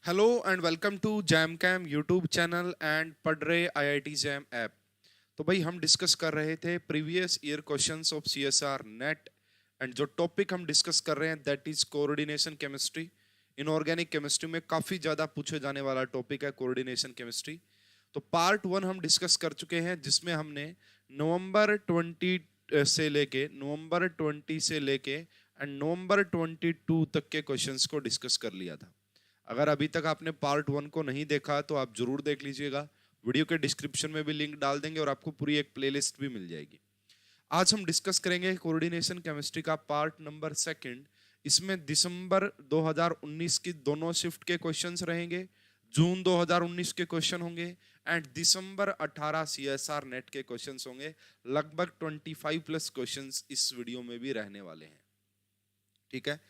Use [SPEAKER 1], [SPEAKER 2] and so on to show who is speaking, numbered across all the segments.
[SPEAKER 1] Hello and welcome to jam cam YouTube channel and पढ़ रहे IIT jam app. तो भाई हम डिस्कस कर रहे थे previous year questions of CSR net and जो टॉपिक हम डिस्कस कर रहे हैं that is coordination chemistry. Inorganic chemistry में काफी ज्यादा पूछे जाने वाला टॉपिक है कोऑर्डिनेशन केमिस्ट्री। तो पार्ट 1 हम डिस्कस कर चुके हैं जिसमें हमने नवंबर 20 से लेके एंड नवंबर 22 तक के क्वेश्चंस को डिस्कस कर लिया था। अगर अभी तक आपने पार्ट 1 को नहीं देखा तो आप जरूर देख लीजिएगा। वीडियो के डिस्क्रिप्शन में भी लिंक डाल देंगे और आपको पूरी एक प्लेलिस्ट भी मिल जाएगी। आज हम डिस्कस करेंगे कोऑर्डिनेशन केमिस्ट्री का पार्ट नंबर 2। इसमें दिसंबर 2019 की दोनों शिफ्ट के क्वेश्चंस रहेंगे, जून 2019 के क्वेश्चन होंगे एंड दिसंबर 18 सीएसआर नेट के क्वेश्चंस होंगे। लगभग 25 प्लस क्वेश्चंस इस वीडियो में भी रहने वाले हैं। ठीक है,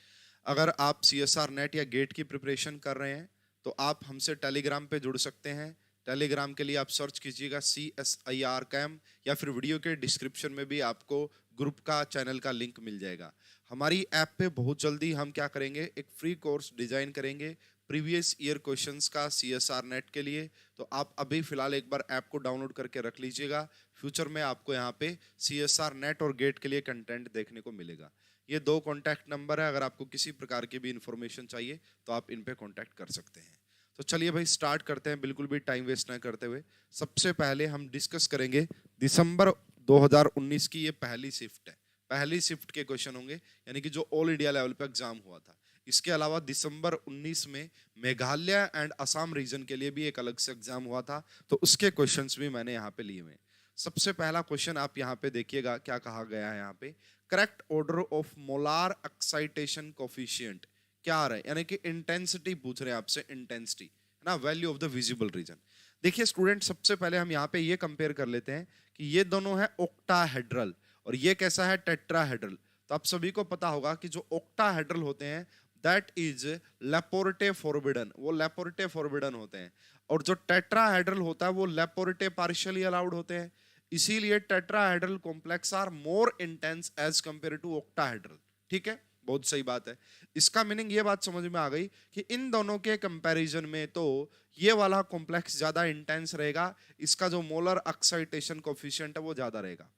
[SPEAKER 1] अगर आप सीएसआर नेट या गेट की प्रिपरेशन कर रहे हैं तो आप हमसे टेलीग्राम पे जुड़ सकते हैं। टेलीग्राम के लिए आप सर्च कीजिएगा CSIR कैम या फिर वीडियो के डिस्क्रिप्शन में भी आपको ग्रुप का चैनल का लिंक मिल जाएगा। हमारी ऐप पे बहुत जल्दी हम क्या करेंगे, एक फ्री कोर्स डिजाइन करेंगे प्रीवियस ईयर क्वेश्चंस का सीएसआर नेट के लिए। तो आप अभी फिलहाल एक बार ऐप को डाउनलोड करके रख लीजिएगा। फ्यूचर में आपको यहाँ पे सीएसआर नेट और गेट के लिए कंटेंट देखने को मिलेगा। ये 2 कॉन्टैक्ट नंबर है, अगर आपको किसी प्रकार की भी इंफॉर्मेशन चाहिए तो आप इन पे कॉन्टैक्ट कर सकते हैं। तो चलिए भाई स्टार्ट करते हैं, बिल्कुल भी टाइम वेस्ट ना करते हुए। सबसे पहले हम डिस्कस करेंगे दिसंबर 2019 की ये पहली शिफ्ट है। पहली शिफ्ट के क्वेश्चन होंगे, यानी कि जो ऑल इंडिया लेवल पे एग्जाम हुआ था। इसके अलावा दिसंबर 19 में मेघालय एंड असम रीजन के लिए भी एक अलग से एग्जाम हुआ था, तो उसके क्वेश्चंस भी मैंने यहाँ पे लिए हुए हैं। सबसे पहला क्वेश्चन आप यहाँ पे देखिएगा, क्या कहा गया है यहाँ पे, correct order of molar excitation coefficient क्या आ रहा है, यानी कि इंटेंसिटी पूछ रहे हैं आपसे, इंटेंसिटी है ना, value of the visible region. देखिए स्टूडेंट, सबसे पहले हम यहाँ पे ये कंपेयर कर लेते हैं कि ये दोनों है ऑक्टाहेड्रल और ये कैसा है, टेट्राहेड्रल। तो आप सभी को पता होगा कि जो ऑक्टाहेड्रल होते हैं दैट इज लेपोर्टे फॉरबिडन, वो लेपोर्टे फॉरबिडन होते हैं। और जो टेट्राहेड्रल होता है वो लेपोर्टे पार्शियली अलाउड होते हैं। इसीलिए tetrahedral complex are more intense as compare to octahedral. ठीक है, बहुत सही बात है। इसका मीनिंग ये बात समझ में आ गई कि इन दोनों के कंपैरिजन में तो ये वाला कॉम्प्लेक्स ज्यादा इंटेंस रहेगा, इसका जो मोलर एक्साइटेशन कोफिशिएंट है वो ज्यादा रहेगा।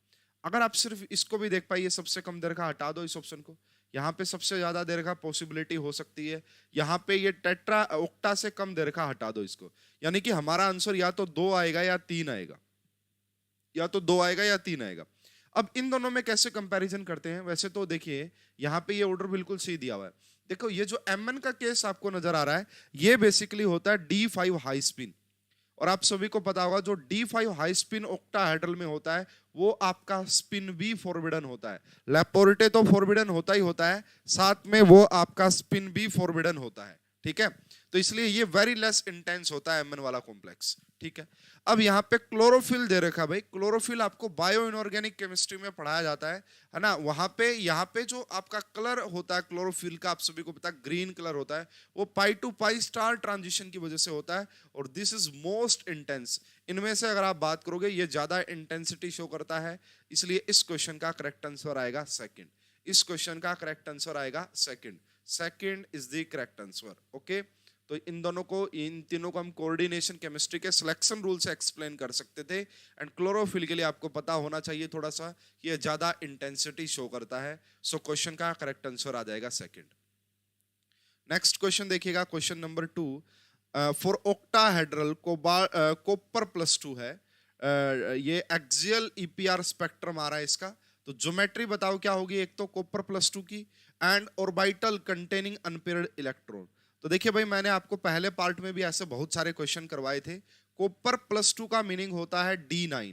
[SPEAKER 1] अगर आप सिर्फ इसको भी देख पाइए, सबसे कम देर का हटा दो इस ऑप्शन को, यहाँ पे सबसे ज्यादा देर का पॉसिबिलिटी हो सकती है, यहाँ पे ये टेट्रा ऑक्टा से कम देर का हटा दो इसको, यानी कि हमारा आंसर या तो 2 आएगा या 3 आएगा, या तो 2 आएगा या 3 आएगा। अब इन दोनों में कैसे कंपैरिजन करते हैं, वैसे तो देखिए यहाँ पे ये ऑर्डर बिल्कुल सही दिया हुआ है। देखो ये जो Mn का केस आपको नजर आ रहा है, ये बेसिकली होता है D5 हाई स्पिन। और आप सभी को पता होगा जो D5 हाई स्पिन ऑक्टाहेड्रल में होता है वो आपका स्पिन भी फॉरबिडन होता है। लेपोर्टे तो फॉरबिडन होता ही होता है, साथ में वो आपका स्पिन भी फॉरबिडन होता है। ठीक है, तो इसलिए ये वेरी लेस इंटेंस होता है Mn वाला कॉम्प्लेक्स। ठीक है, अब यहाँ पे क्लोरोफिल दे रखा भाई। क्लोरोफिल आपको बायो इनऑर्गेनिक केमिस्ट्री में पढ़ाया जाता है ना। वहां पे यहाँ पे जो आपका कलर होता है क्लोरोफिल का, आप सभी को पता है ग्रीन कलर होता है, वो पाई टू पाई स्टार ट्रांजिशन की वजह से होता है और दिस इज मोस्ट इंटेंस। इनमें से अगर आप बात करोगे ये ज्यादा इंटेंसिटी शो करता है, इसलिए इस क्वेश्चन का करेक्ट आंसर आएगा सेकंड। इस क्वेश्चन का करेक्ट आंसर आएगा second. Second is the correct answer. Okay, तो इन दोनों को, इन तीनों को हम कोऑर्डिनेशन केमिस्ट्री के सिलेक्शन रूल से एक्सप्लेन कर सकते थे। एंड क्लोरोफिल के लिए आपको पता होना चाहिए थोड़ा सा कि ये ज्यादा इंटेंसिटी शो करता है। सो क्वेश्चन का करेक्ट आंसर आ जाएगा सेकंड। नेक्स्ट क्वेश्चन देखिएगा, question number 2। For octahedral copper +2 है। ये एक्सियल ईपीआर स्पेक्ट्रम आ रहा है इसका। तो ज्योमेट्री बताओ क्या होगी, एक तो कॉपर +2 की and orbital containing unpaired electron. तो देखिए भाई, मैंने आपको पहले पार्ट में भी ऐसे बहुत सारे क्वेश्चन करवाए थे। कॉपर +2 का मीनिंग होता है D9।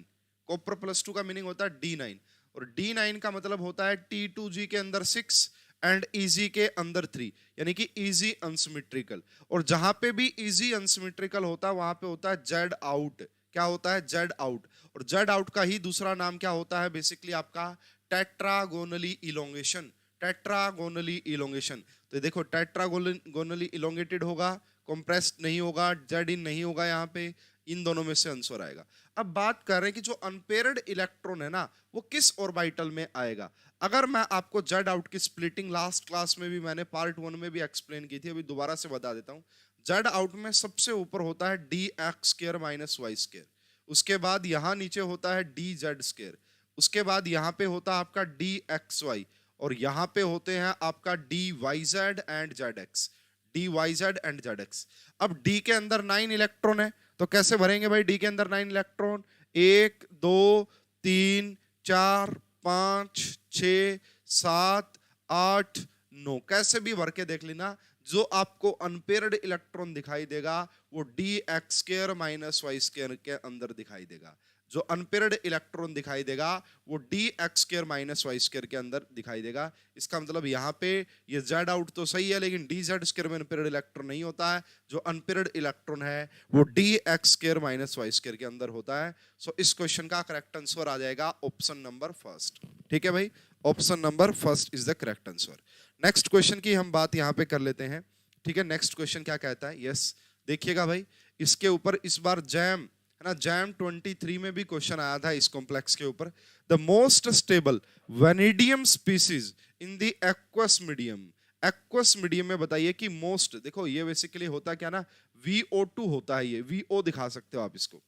[SPEAKER 1] कॉपर +2 का मीनिंग होता है D9 और D9 का मतलब होता है T2G के अंदर 6 एंड EG के अंदर 3, यानी कि इजी अनसिमेट्रिकल। और जहां पे भी इजी अनसिमेट्रिकल होता है वहां पे होता है जेड आउट। क्या होता है, जेड आउट। और जेड आउट का ही दूसरा नाम क्या होता है, बेसिकली आपका टेट्रागोनली इलोंगेशन। टेट्रागोनली इलोंगेशन। तो देखो टेट्रागोनली इलोंगेटेड होगा, कंप्रेस्ड नहीं होगा, जेड इन नहीं होगा, यहाँ पे इन दोनों में से आंसर आएगा। अब बात कर रहे हैं कि जो अनपेयर्ड इलेक्ट्रॉन है ना वो किस ऑर्बिटल में आएगा। अगर मैं आपको जेड आउट की स्प्लिटिंग लास्ट क्लास में भी मैंने पार्ट 1 में भी एक्सप्लेन की थी, अभी दोबारा से बता देता हूं। जेड आउट में सबसे ऊपर होता है d x square minus y square, उसके बाद यहाँ नीचे होता है डी जेड स्क्वायर, उसके बाद यहाँ पे होता है आपका डी एक्स वाई, और यहाँ पे होते हैं आपका d y z and z x, d y z and z x. अब डी के अंदर 9 इलेक्ट्रॉन है, तो कैसे भरेंगे भाई डी के अंदर 9 इलेक्ट्रॉन? 1 2 3 4 5 6 7 8 9, कैसे भी भर के देख लेना। जो आपको अनपेयर्ड इलेक्ट्रॉन दिखाई देगा वो d x square minus y square के अंदर दिखाई देगा, जो अनपेयर्ड इलेक्ट्रॉन दिखाई देगा वो d x square minus y square के अंदर दिखाई देगा। इसका मतलब यहाँ पे ये जेड आउट तो सही है, लेकिन डी जेड स्क्वायर में अनपेयर्ड इलेक्ट्रॉन नहीं होता है, जो अनपेयर्ड इलेक्ट्रॉन है वो d x square minus y square के अंदर होता है। सो इस क्वेश्चन का करेक्ट आंसर आ जाएगा ऑप्शन नंबर फर्स्ट। ठीक है भाई, option number first is the correct answer. Next question की हम बात यहाँ पे कर लेते हैं। ठीक है, नेक्स्ट क्वेश्चन क्या कहता है? यस, देखिएगा भाई, इसके ऊपर इस बार जैम है ना, जैम 23 में भी क्वेश्चन आया था इस कॉम्प्लेक्स के ऊपर। The most stable vanadium species in the aqueous medium, aqueous medium में बताइए कि मोस्ट, देखो ये बेसिकली होता क्या ना, VO2 होता है, ये VO दिखा सकते हो आप इसको,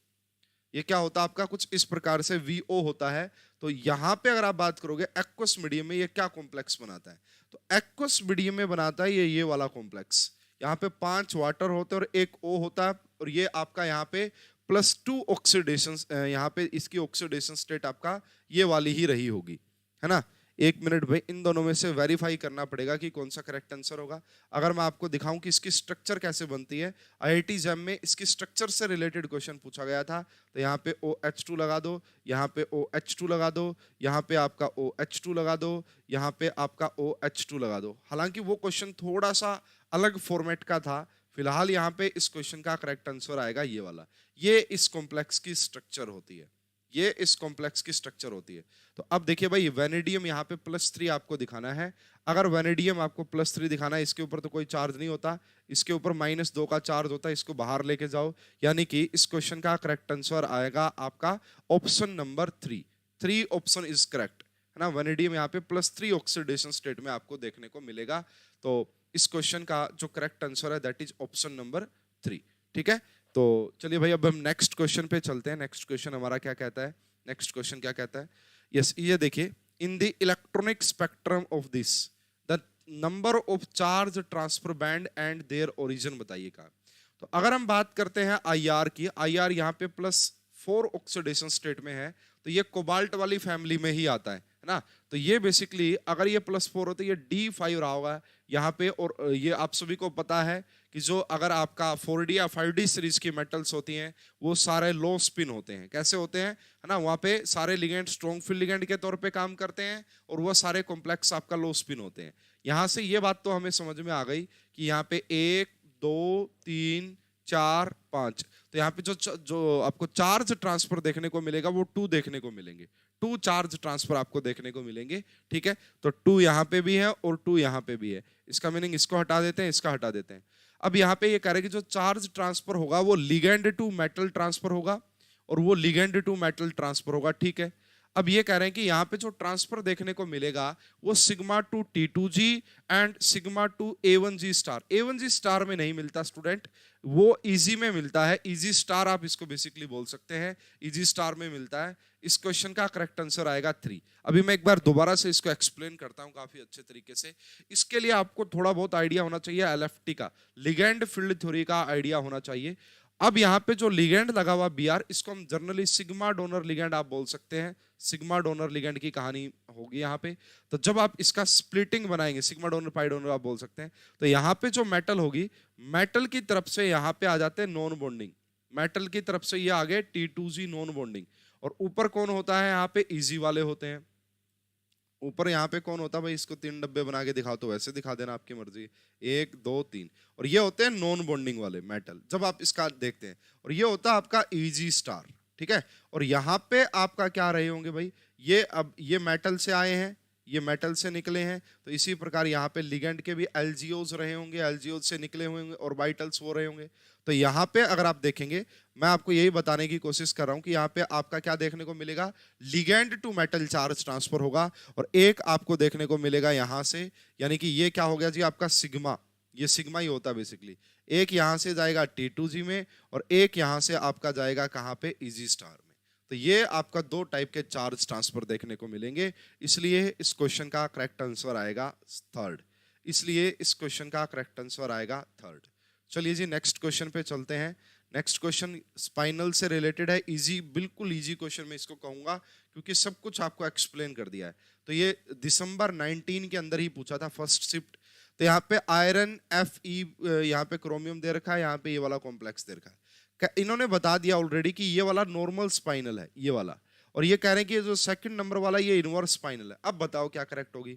[SPEAKER 1] ये क्या होता है आपका कुछ इस प्रकार से VO होता है। तो यहाँ पे अगर आप बात करोगे एक्वस मीडियम में ये क्या कॉम्प्लेक्स बनाता है, तो एक्वस मीडियम में बनाता है ये वाला कॉम्प्लेक्स। यहाँ पे 5 वाटर होते हैं और 1 O होता है, और ये आपका यहाँ पे +2 ऑक्सीडेशन, यहाँ पे इसकी ऑक्सीडेशन स्टेट आपका ये वाली ही रही होगी, है ना। एक मिनट भाई, इन दोनों में से वेरीफाई करना पड़ेगा कि कौन सा करेक्ट आंसर होगा। अगर मैं आपको दिखाऊं कि इसकी स्ट्रक्चर कैसे बनती है, IIT जैम में इसकी स्ट्रक्चर से रिलेटेड क्वेश्चन पूछा गया था। तो यहाँ पे OH2 लगा दो, यहाँ पे OH2 लगा दो, यहाँ पे आपका OH2 लगा दो, यहाँ पे आपका OH2 लगा दो। हालांकि वो क्वेश्चन थोड़ा सा अलग फॉर्मेट का था, फिलहाल यहाँ पे इस क्वेश्चन का करेक्ट आंसर आएगा ये वाला। ये इस कॉम्प्लेक्स की स्ट्रक्चर होती है, ये इस कॉम्प्लेक्स की स्ट्रक्चर होती है। तो अब देखिए भाई, वेनेडियम यहाँ पे +3 आपको दिखाना है। अगर वेनेडियम आपको +3 दिखाना है, इसके ऊपर तो कोई चार्ज नहीं होता, इसके ऊपर -2 का चार्ज होता है, इसको बाहर लेके जाओ, यानी कि इस क्वेश्चन का करेक्ट आंसर आएगा आपका option number 3 option is correct, है ना। वेनेडियम यहाँ पे +3 ऑक्सीडेशन स्टेट में आपको देखने को मिलेगा। तो इस क्वेश्चन का जो करेक्ट आंसर है दैट इज ऑप्शन नंबर 3। ठीक है, तो चलिए भाई अब हम नेक्स्ट क्वेश्चन पे चलते हैं। नेक्स्ट क्वेश्चन हमारा क्या कहता है? नेक्स्ट क्वेश्चन क्या कहता है? यस, ये देखिए, in the electronic spectrum of this the number of charge transfer band and their origin बताइएगा। तो अगर हम बात करते हैं IR की, IR यहाँ पे +4 ऑक्सीडेशन स्टेट में है, तो ये कोबाल्ट वाली फैमिली में ही आता है ना। तो ये बेसिकली अगर ये +4 हो तो ये D5 रहा होगा यहाँ पे। और ये आप सभी को पता है कि जो अगर आपका 4D या 5D सीरीज की मेटल्स होती हैं वो सारे लो स्पिन होते हैं। कैसे होते हैं, है ना, वहाँ पे सारे लिगेंड स्ट्रॉन्ग फील्ड लिगेंड के तौर पे काम करते हैं और वो सारे कॉम्प्लेक्स आपका लो स्पिन होते हैं। यहाँ से ये बात तो हमें समझ में आ गई कि यहाँ पे 1 2 3 4 5, तो यहाँ पे जो आपको चार्ज ट्रांसफर देखने को मिलेगा वो 2 देखने को मिलेंगे, 2 चार्ज ट्रांसफर आपको देखने को मिलेंगे। ठीक है, तो 2 यहाँ पे भी है और 2 यहाँ पे भी है। इसका मीनिंग इसको हटा देते हैं, इसका हटा देते हैं। अब यहाँ पे ये कह रहे हैं कि जो चार्ज ट्रांसफर होगा वो लिगेंड टू मेटल ट्रांसफर होगा और वो लिगेंड टू मेटल ट्रांसफर होगा। ठीक है, अब ये कह रहे हैं कि यहाँ पे जो ट्रांसफर देखने को मिलेगा वो σ2 T2G and σ2 A1G star. A1G star में नहीं मिलता स्टूडेंट, वो इजी में मिलता है, इजी स्टार आप इसको बेसिकली बोल सकते हैं, इजी स्टार में मिलता है। इस क्वेश्चन का करेक्ट आंसर आएगा 3। अभी मैं एक बार दोबारा से इसको एक्सप्लेन करता हूं काफी अच्छे तरीके से। इसके लिए आपको थोड़ा बहुत आइडिया होना चाहिए LFT का, लिगेंड फील्ड थ्योरी का आइडिया होना चाहिए। अब यहाँ पे जो लिगेंड लगा हुआ BR, इसको हम जनरली सिग्मा डोनर लिगेंड आप बोल सकते हैं। सिग्मा डोनर लिगेंड की कहानी होगी यहाँ पे। तो जब आप इसका स्प्लिटिंग बनाएंगे, सिग्मा डोनर पाई डोनर आप बोल सकते हैं, तो यहाँ पे जो मेटल होगी, मेटल की तरफ से यहाँ पे आ जाते हैं नॉन बॉन्डिंग, मेटल की तरफ से ये आ गए T2G नॉन बॉन्डिंग। और ऊपर कौन होता है, यहाँ पे इजी वाले होते हैं। ऊपर यहाँ पे कौन होता है भाई, इसको 3 डब्बे बना के दिखाओ तो वैसे दिखा देना, आपकी मर्जी, 1 2 3। और ये होते हैं नॉन बॉन्डिंग वाले मेटल, जब आप इसका देखते हैं। और ये होता है आपका EG स्टार। ठीक है, और यहाँ पे आपका क्या रहे होंगे भाई, ये अब ये मेटल से आए हैं, ये मेटल से निकले हैं, तो इसी प्रकार यहाँ पे लिगेंड के भी LGOs रहे होंगे, LGOs से निकले हुए होंगे, ऑर्बिटल्स वो रहे होंगे। तो यहाँ पे अगर आप देखेंगे, मैं आपको यही बताने की कोशिश कर रहा हूँ कि यहाँ पे आपका क्या देखने को मिलेगा, ligand to metal charge transfer होगा। और एक आपको देखने को मिलेगा यहाँ से, यानी कि ये क्या हो गया जी आपका सिग्मा, ये सिग्मा ही होता है बेसिकली। एक यहाँ से जाएगा T2G में और एक यहाँ से आपका जाएगा कहाँ पे, इजी स्टार में। तो ये आपका दो टाइप के चार्ज ट्रांसफर देखने को मिलेंगे, इसलिए इस क्वेश्चन का करेक्ट आंसर आएगा थर्ड। इसलिए इस क्वेश्चन का करेक्ट आंसर आएगा थर्ड। चलिए जी नेक्स्ट क्वेश्चन पे चलते हैं। नेक्स्ट क्वेश्चन स्पाइनल से रिलेटेड है, इजी, बिल्कुल इजी क्वेश्चन मैं इसको कहूंगा क्योंकि सब कुछ आपको एक्सप्लेन कर दिया है। तो ये दिसंबर 19 के अंदर ही पूछा था, फर्स्ट शिफ्ट। तो यहाँ पे आयरन Fe, यहाँ पे क्रोमियम दे रखा है, यहाँ पे ये वाला कॉम्प्लेक्स दे रखा है। इन्होंने बता दिया ऑलरेडी कि ये वाला नॉर्मल स्पाइनल है, ये वाला, और ये कह रहे हैं कि जो सेकंड नंबर वाला ये इनवर्स स्पाइनल है। अब बताओ क्या करेक्ट होगी।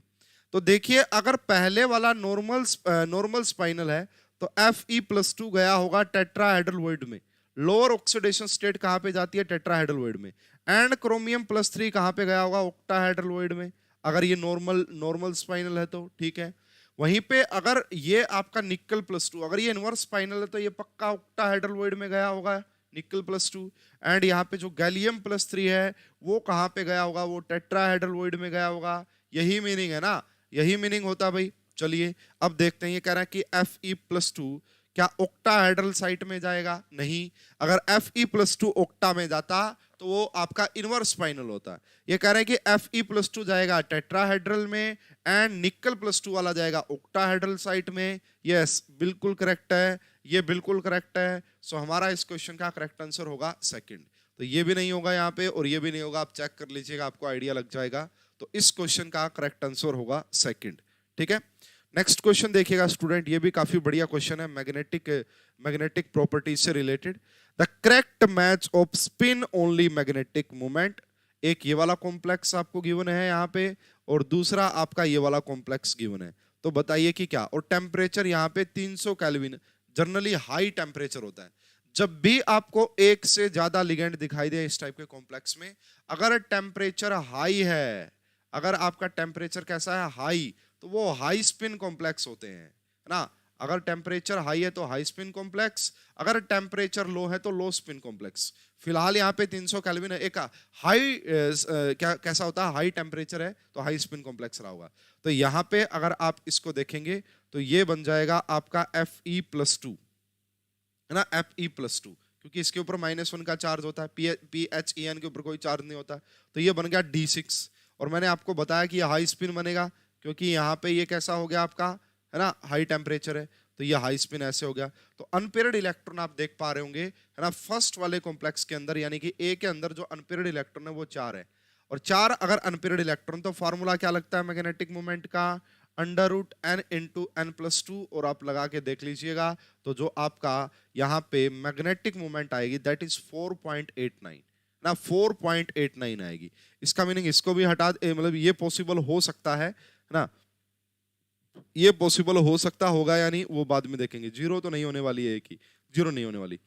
[SPEAKER 1] तो देखिए अगर पहले वाला नॉर्मल स्पाइनल है तो Fe+2 गया होगा टेट्राहेड्रल में। लोअर ऑक्सीडेशन स्टेट कहां पे जाती है, टेट्राहेड्रल में। एंड क्रोमियम+3 कहां पे गया होगा, ऑक्टाहेड्रल में, अगर ये नॉर्मल स्पाइनल है तो ठीक है। वहीं पे अगर ये आपका निकल+2, अगर ये इनवर्स स्पाइनल है तो ये पक्का ऑक्टाहेड्रल में गया होगा, निकल+2। एंड यहाँ पे जो गैलियम+3 है वो कहां पे गया होगा, वो टेट्राहेड्रल में गया होगा। यही मीनिंग है ना, यही मीनिंग होता भाई। चलिए अब देखते हैं, ये कह रहा है कि Fe+2 क्या ऑक्टाहेड्रल साइट में जाएगा, नहीं। अगर Fe+2 ऑक्टा में जाता तो वो आपका इनवर्स स्पाइनल होता है। ये कह रहे हैं कि Fe+2 जाएगा टेट्राहेड्रल में एंड निकल+2 वाला जाएगा ऑक्टाहेड्रल साइट में। यस बिल्कुल करेक्ट है, ये बिल्कुल करेक्ट है। सो हमारा इस क्वेश्चन का करेक्ट आंसर होगा सेकंड। तो ये भी नहीं होगा यहाँ पे और ये भी नहीं होगा, आप चेक कर लीजिएगा, आपको आइडिया लग जाएगा। तो इस क्वेश्चन का करेक्ट आंसर होगा सेकंड, ठीक है। नेक्स्ट क्वेश्चन देखिएगा स्टूडेंट, ये भी काफी बढ़िया क्वेश्चन है, मैग्नेटिक प्रॉपर्टीज से related. The correct match off spin only magnetic moment. एक ये वाला कॉम्प्लेक्स आपको गिवन है यहाँ पे और दूसरा आपका ये वाला कॉम्प्लेक्स गिवन है। तो बताइए कि क्या, और टेम्परेचर यहाँ पे 300 केल्विन, जनरली हाई टेम्परेचर होता है। जब भी आपको एक से ज्यादा लिगेंड दिखाई दे इस टाइप के कॉम्प्लेक्स में, अगर टेम्परेचर हाई है, अगर आपका टेम्परेचर कैसा है, हाई, तो वो हाई स्पिन कॉम्प्लेक्स होते हैं, है ना। अगर टेम्परेचर हाई है तो हाई स्पिन कॉम्प्लेक्स, अगर टेम्परेचर लो है तो लो स्पिन कॉम्प्लेक्स। फिलहाल यहाँ पे 300 केल्विन है, एक हाई क्या कैसा होता है, हाई टेम्परेचर है तो हाई स्पिन कॉम्प्लेक्स रहा होगा। तो यहाँ पे अगर आप इसको देखेंगे तो ये बन जाएगा आपका Fe+2, है ना, Fe+2, क्योंकि इसके ऊपर -1 का चार्ज होता है, PHEN के ऊपर कोई चार्ज नहीं होता। तो ये बन गया D6। और मैंने आपको बताया कि ये हाई स्पिन बनेगा क्योंकि यहाँ पे ये कैसा हो गया आपका, है ना, हाई टेम्परेचर है, तो ये हाई स्पिन ऐसे हो गया। तो अनपेयर्ड इलेक्ट्रॉन आप देख पा रहे होंगे, है ना, फर्स्ट वाले कॉम्प्लेक्स के अंदर, यानी कि ए के अंदर जो अनपेयर्ड इलेक्ट्रॉन है वो 4 है। और 4 अगर अनपेयर्ड इलेक्ट्रॉन, तो फॉर्मूला क्या लगता है मैग्नेटिक मोमेंट का, √n × n+2। और आप लगा के देख लीजिएगा तो जो आपका यहाँ पे मैग्नेटिक मोमेंट आएगी दैट इज 4.89 ना, 4.89 आएगी। इसका मीनिंग इसको भी हटा, मतलब ये पॉसिबल हो सकता है ना, ये पॉसिबल हो सकता होगा, यानी वो बाद में देखेंगे। जीरो तो नहीं होने वाली है, एक ही जीरो नहीं होने वाली।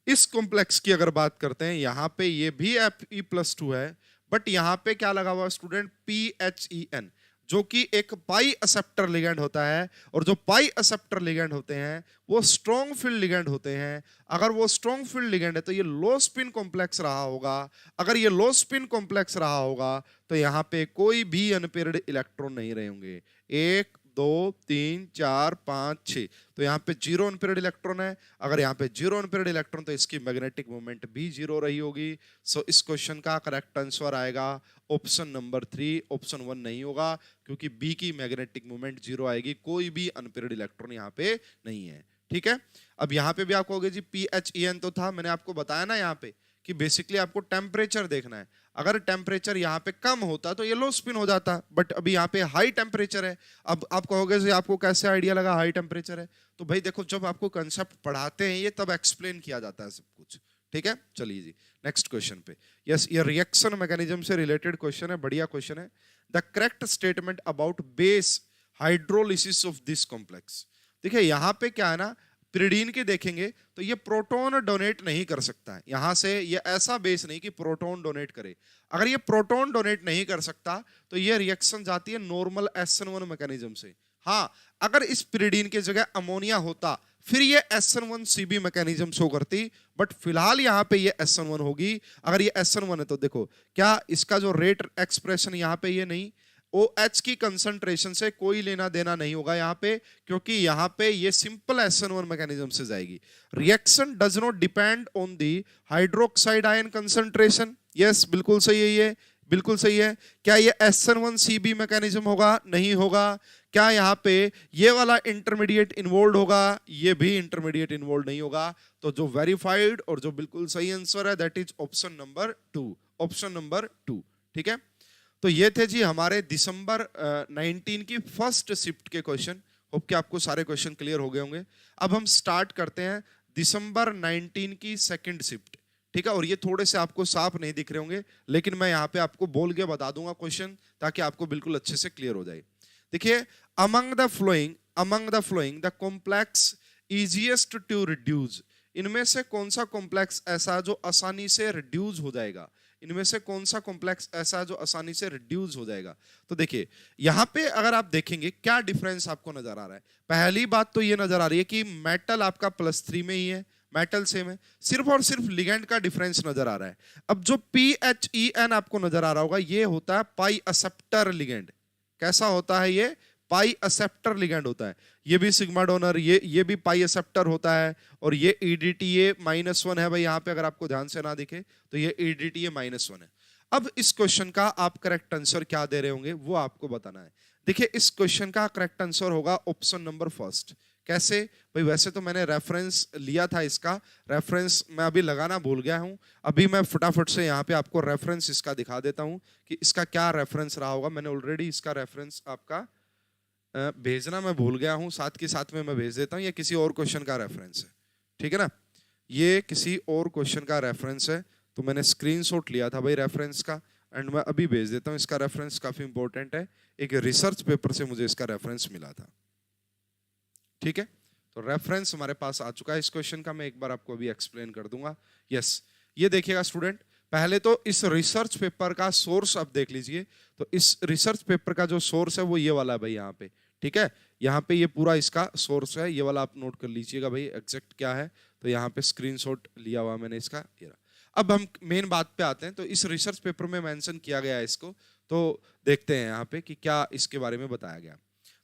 [SPEAKER 1] इस कॉम्प्लेक्स की अगर बात करते हैं, यहाँ पे ये भी Fe+2 है, बट यहाँ पे क्या लगा हुआ स्टूडेंट, PHEN, जो कि एक पाई एक्सेप्टर लिगेंड होता है। और जो पाई एक्सेप्टर लिगेंड होते हैं वो स्ट्रॉन्ग फील्ड लिगेंड होते हैं। अगर वो स्ट्रॉन्ग फील्ड लिगेंड है तो ये लो स्पिन कॉम्प्लेक्स रहा होगा। अगर ये लो स्पिन कॉम्प्लेक्स रहा होगा तो यहाँ पे कोई भी अनपेयर्ड इलेक्ट्रॉन नहीं रहे होंगे। 1 2 3 4 5 6, तो यहाँ पे 0 अनपेयर्ड इलेक्ट्रॉन है। अगर यहाँ पे 0 अनपेयर्ड इलेक्ट्रॉन तो इसकी मैग्नेटिक मोमेंट भी 0 रही होगी। सो इस क्वेश्चन का करेक्ट आंसर आएगा ऑप्शन नंबर 3, ऑप्शन 1 नहीं होगा, क्योंकि बी की मैग्नेटिक मोमेंट 0 आएगी, कोई भी अनपेयर्ड इलेक्ट्रॉन यहाँ पे नहीं है, ठीक है। अब यहाँ पे भी आप कहोगे जी PHEN तो था, मैंने आपको बताया ना यहाँ पे कि बेसिकली आपको टेम्परेचर देखना है। अगर टेम्परेचर यहाँ पे कम होता तो ये लो स्पिन हो जाता, बट अभी यहाँ पे हाई टेम्परेचर है। अब आप कहोगे जी आपको कैसे आइडिया लगा हाई टेम्परेचर है, तो भाई देखो जब आपको कंसेप्ट पढ़ाते हैं ये तब एक्सप्लेन किया जाता है सब कुछ, ठीक है। चलिए जी नेक्स्ट क्वेश्चन पे। यस, ये रिएक्शन मैकेनिज्म से रिलेटेड क्वेश्चन है, बढ़िया क्वेश्चन है। The correct statement about base hydrolysis of this complex. देखिए यहाँ पे क्या है ना, पिरिडीन के देखेंगे तो ये प्रोटॉन डोनेट नहीं कर सकता है, यहां से ये ऐसा बेस नहीं कि प्रोटॉन डोनेट करे। अगर ये प्रोटॉन डोनेट नहीं कर सकता तो ये रिएक्शन जाती है नॉर्मल SN1 मैकेनिज्म से। हाँ, अगर इस पिरिडीन के जगह अमोनिया होता फिर ये SN1CB मैकेनिज्म शो करती, बट फिलहाल यहाँ पे ये SN1 होगी। अगर ये SN1 है तो देखो क्या इसका जो रेट एक्सप्रेशन यहाँ पे ये नहीं, OH की कंसंट्रेशन से कोई लेना देना नहीं होगा यहाँ पे, क्योंकि यहाँ पे ये सिंपल SN1 मैकेनिज्म से जाएगी। Reaction does not depend on the hydroxide ion concentration. Yes, बिल्कुल सही है, ये बिल्कुल सही है। क्या ये SN1CB मैकेनिज्म होगा? नहीं होगा। क्या यहाँ पे ये वाला इंटरमीडिएट इन्वॉल्व होगा? ये भी इंटरमीडिएट इन्वॉल्व नहीं होगा। तो जो वेरीफाइड और जो बिल्कुल सही आंसर है that is option number 2, option number 2। ठीक है, तो ये थे जी हमारे दिसंबर 19 की फर्स्ट शिफ्ट के क्वेश्चन। होप कि आपको सारे क्वेश्चन क्लियर हो गए होंगे। अब हम स्टार्ट करते हैं दिसंबर 19 की सेकंड शिफ्ट। ठीक है, और ये थोड़े से आपको साफ नहीं दिख रहे होंगे, लेकिन मैं यहाँ पे आपको बोल के बता दूंगा क्वेश्चन, ताकि आपको बिल्कुल अच्छे से क्लियर हो जाए। देखिए, among the following the complex easiest to reduce, इनमें से कौन सा कॉम्प्लेक्स ऐसा जो आसानी से रिड्यूस हो जाएगा? इनमें से कौन सा कॉम्प्लेक्स ऐसा जो आसानी से रिड्यूस हो जाएगा? तो देखिए, यहां पे अगर आप देखेंगे क्या डिफरेंस आपको नजर आ रहा है। पहली बात तो ये नजर आ रही है कि मेटल आपका +3 में ही है, मेटल सेम है, सिर्फ और सिर्फ लिगेंड का डिफरेंस नजर आ रहा है। अब जो PHEN आपको नजर आ रहा होगा, ये होता है पाई एक्सेप्टर लिगेंड। कैसा होता है ये? पाई एक्सेप्टर लिगेंड होता है। ये भी सिग्मा डोनर, ये भी पाई एक्सेप्टर होता है। और ये EDTA -1 है भाई, यहाँ पे अगर आपको ध्यान से ना दिखे तो ये EDTA -1 है। अब इस क्वेश्चन का आप करेक्ट आंसर क्या दे रहे होंगे वो आपको बताना है। देखिए, इस क्वेश्चन का करेक्ट आंसर होगा ऑप्शन नंबर फर्स्ट। कैसे भाई? वैसे तो मैंने रेफरेंस लिया था, इसका रेफरेंस मैं अभी लगाना भूल गया हूं। अभी मैं फटाफट से यहाँ पे आपको रेफरेंस इसका दिखा देता हूं कि इसका क्या रेफरेंस रहा होगा। मैंने ऑलरेडी इसका रेफरेंस आपका भेजना मैं भूल गया हूं, साथ के साथ में मैं भेज देता हूं। ये किसी और क्वेश्चन का रेफरेंस है, ठीक है ना? ये किसी और क्वेश्चन का रेफरेंस है, तो मैंने स्क्रीनशॉट लिया था भाई रेफरेंस का, एंड मैं अभी भेज देता हूं। इसका रेफरेंस काफी इंपॉर्टेंट है, एक रिसर्च पेपर से मुझे इसका रेफरेंस मिला था। ठीक है, तो रेफरेंस हमारे पास आ चुका है इस क्वेश्चन का, मैं एक बार आपको अभी एक्सप्लेन कर दूंगा। यस, ये देखिएगा स्टूडेंट, पहले तो इस रिसर्च पेपर का सोर्स आप देख लीजिए। तो इस रिसर्च पेपर का जो सोर्स है वो ये वाला है भाई, यहाँ पे। ठीक है, यहाँ पे ये पूरा इसका सोर्स है, ये वाला आप नोट कर लीजिएगा भाई एग्जैक्ट क्या है। तो यहाँ पे स्क्रीनशॉट लिया हुआ मैंने इसका, ये रहा। अब हम मेन बात पे आते हैं। तो इस रिसर्च पेपर में मेंशन किया गया है इसको, तो देखते हैं यहाँ पे कि क्या इसके बारे में बताया गया।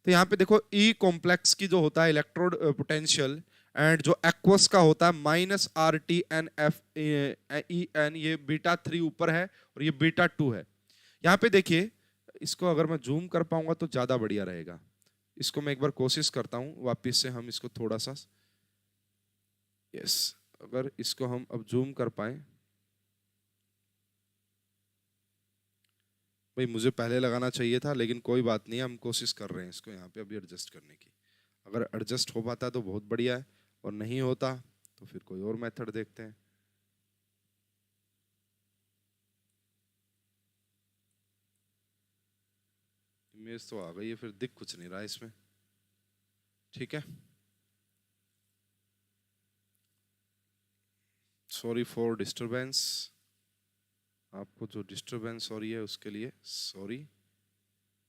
[SPEAKER 1] तो यहाँ पे देखो, E कॉम्प्लेक्स की जो होता है इलेक्ट्रोड पोटेंशियल, एंड जो एक्वस का होता है -RTNFEN, ये β3 ऊपर है और ये β2 है। यहाँ पे देखिए, इसको अगर मैं जूम कर पाऊंगा तो ज्यादा बढ़िया रहेगा। इसको मैं एक बार कोशिश करता हूँ वापस से, हम इसको थोड़ा सा, यस, अगर इसको हम अब जूम कर पाए। भाई मुझे पहले लगाना चाहिए था, लेकिन कोई बात नहीं, हम कोशिश कर रहे हैं इसको यहाँ पे अभी एडजस्ट करने की। अगर एडजस्ट हो पाता तो बहुत बढ़िया है, और नहीं होता तो फिर कोई और मेथड देखते हैं। इमेज तो आ गई है, फिर दिख कुछ नहीं रहा इसमें। ठीक है, सॉरी फॉर डिस्टरबेंस, आपको जो डिस्टरबेंस हो रही है उसके लिए सॉरी,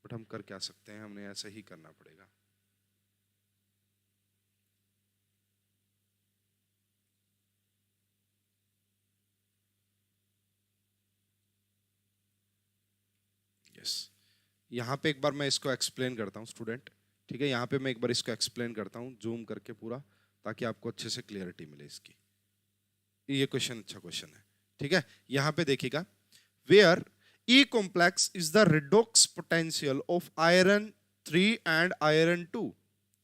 [SPEAKER 1] बट हम कर क्या सकते हैं, हमने ऐसा ही करना पड़ेगा। यस, यहाँ पे एक बार मैं इसको एक्सप्लेन करता हूँ स्टूडेंट। ठीक है, यहाँ पे मैं एक बार इसको एक्सप्लेन करता हूँ जूम करके पूरा, ताकि आपको अच्छे से क्लियरिटी मिले इसकी। ये क्वेश्चन अच्छा क्वेश्चन है। ठीक है, यहाँ पे देखिएगा, where E complex is the redox potential of iron 3 and iron 2.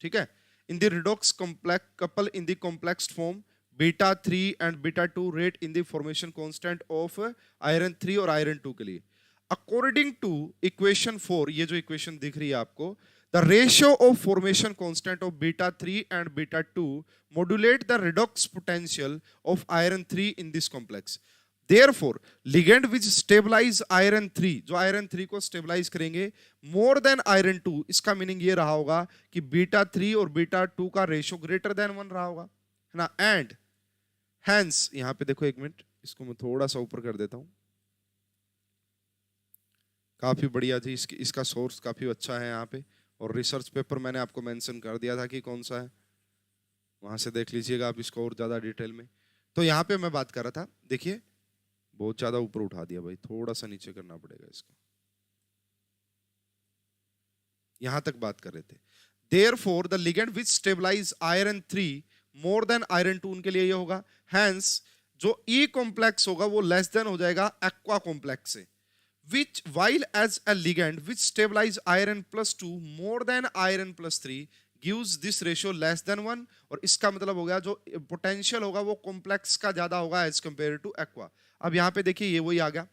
[SPEAKER 1] ठीक है, in the redox complex couple in the complex form, beta 3 and beta 2 rate in the formation constant of iron 3 और iron 2 के लिए। According to equation 4, ये जो equation दिख रही है आपको, the ratio of formation constant of beta 3 and beta 2 modulate the redox potential of iron 3 in this complex. Therefore, ligand which stabilize iron 3, जो iron 3 को stabilize करेंगे more than iron 2, इसका मीनिंग ये रहा होगा कि बीटा 3 और बीटा 2 का रेशियो ग्रेटर देन 1 रहा होगा, है ना? एंड हेंस, यहाँ पे देखो एक मिनट, इसको मैं थोड़ा सा ऊपर कर देता हूँ। काफी बढ़िया जी, इसका सोर्स काफी अच्छा है यहाँ पे, और रिसर्च पेपर मैंने आपको मेंशन कर दिया था कि कौन सा है, वहां से देख लीजिएगा आप इसको और ज्यादा डिटेल में। तो यहाँ पे मैं बात कर रहा था, देखिए बहुत ज्यादा ऊपर उठा दिया भाई, थोड़ा सा नीचे करना पड़ेगा इसको। यहां तक बात कर रहे थे। Therefore the ligand which stabilize iron 3 more than iron 2 उनके लिए ये होगा। Hence जो E कॉम्प्लेक्स होगा वो लेस देन हो जाएगा एक्वा कॉम्प्लेक्स से। Which while as a ligand which stabilize iron plus 2 more than iron plus 3 gives this ratio less than 1, और इसका मतलब हो गया जो पोटेंशियल होगा वो कॉम्प्लेक्स का ज्यादा होगा एज कंपेयर टू एक्वा। अब यहाँ पे देखिए ये वही आ गया,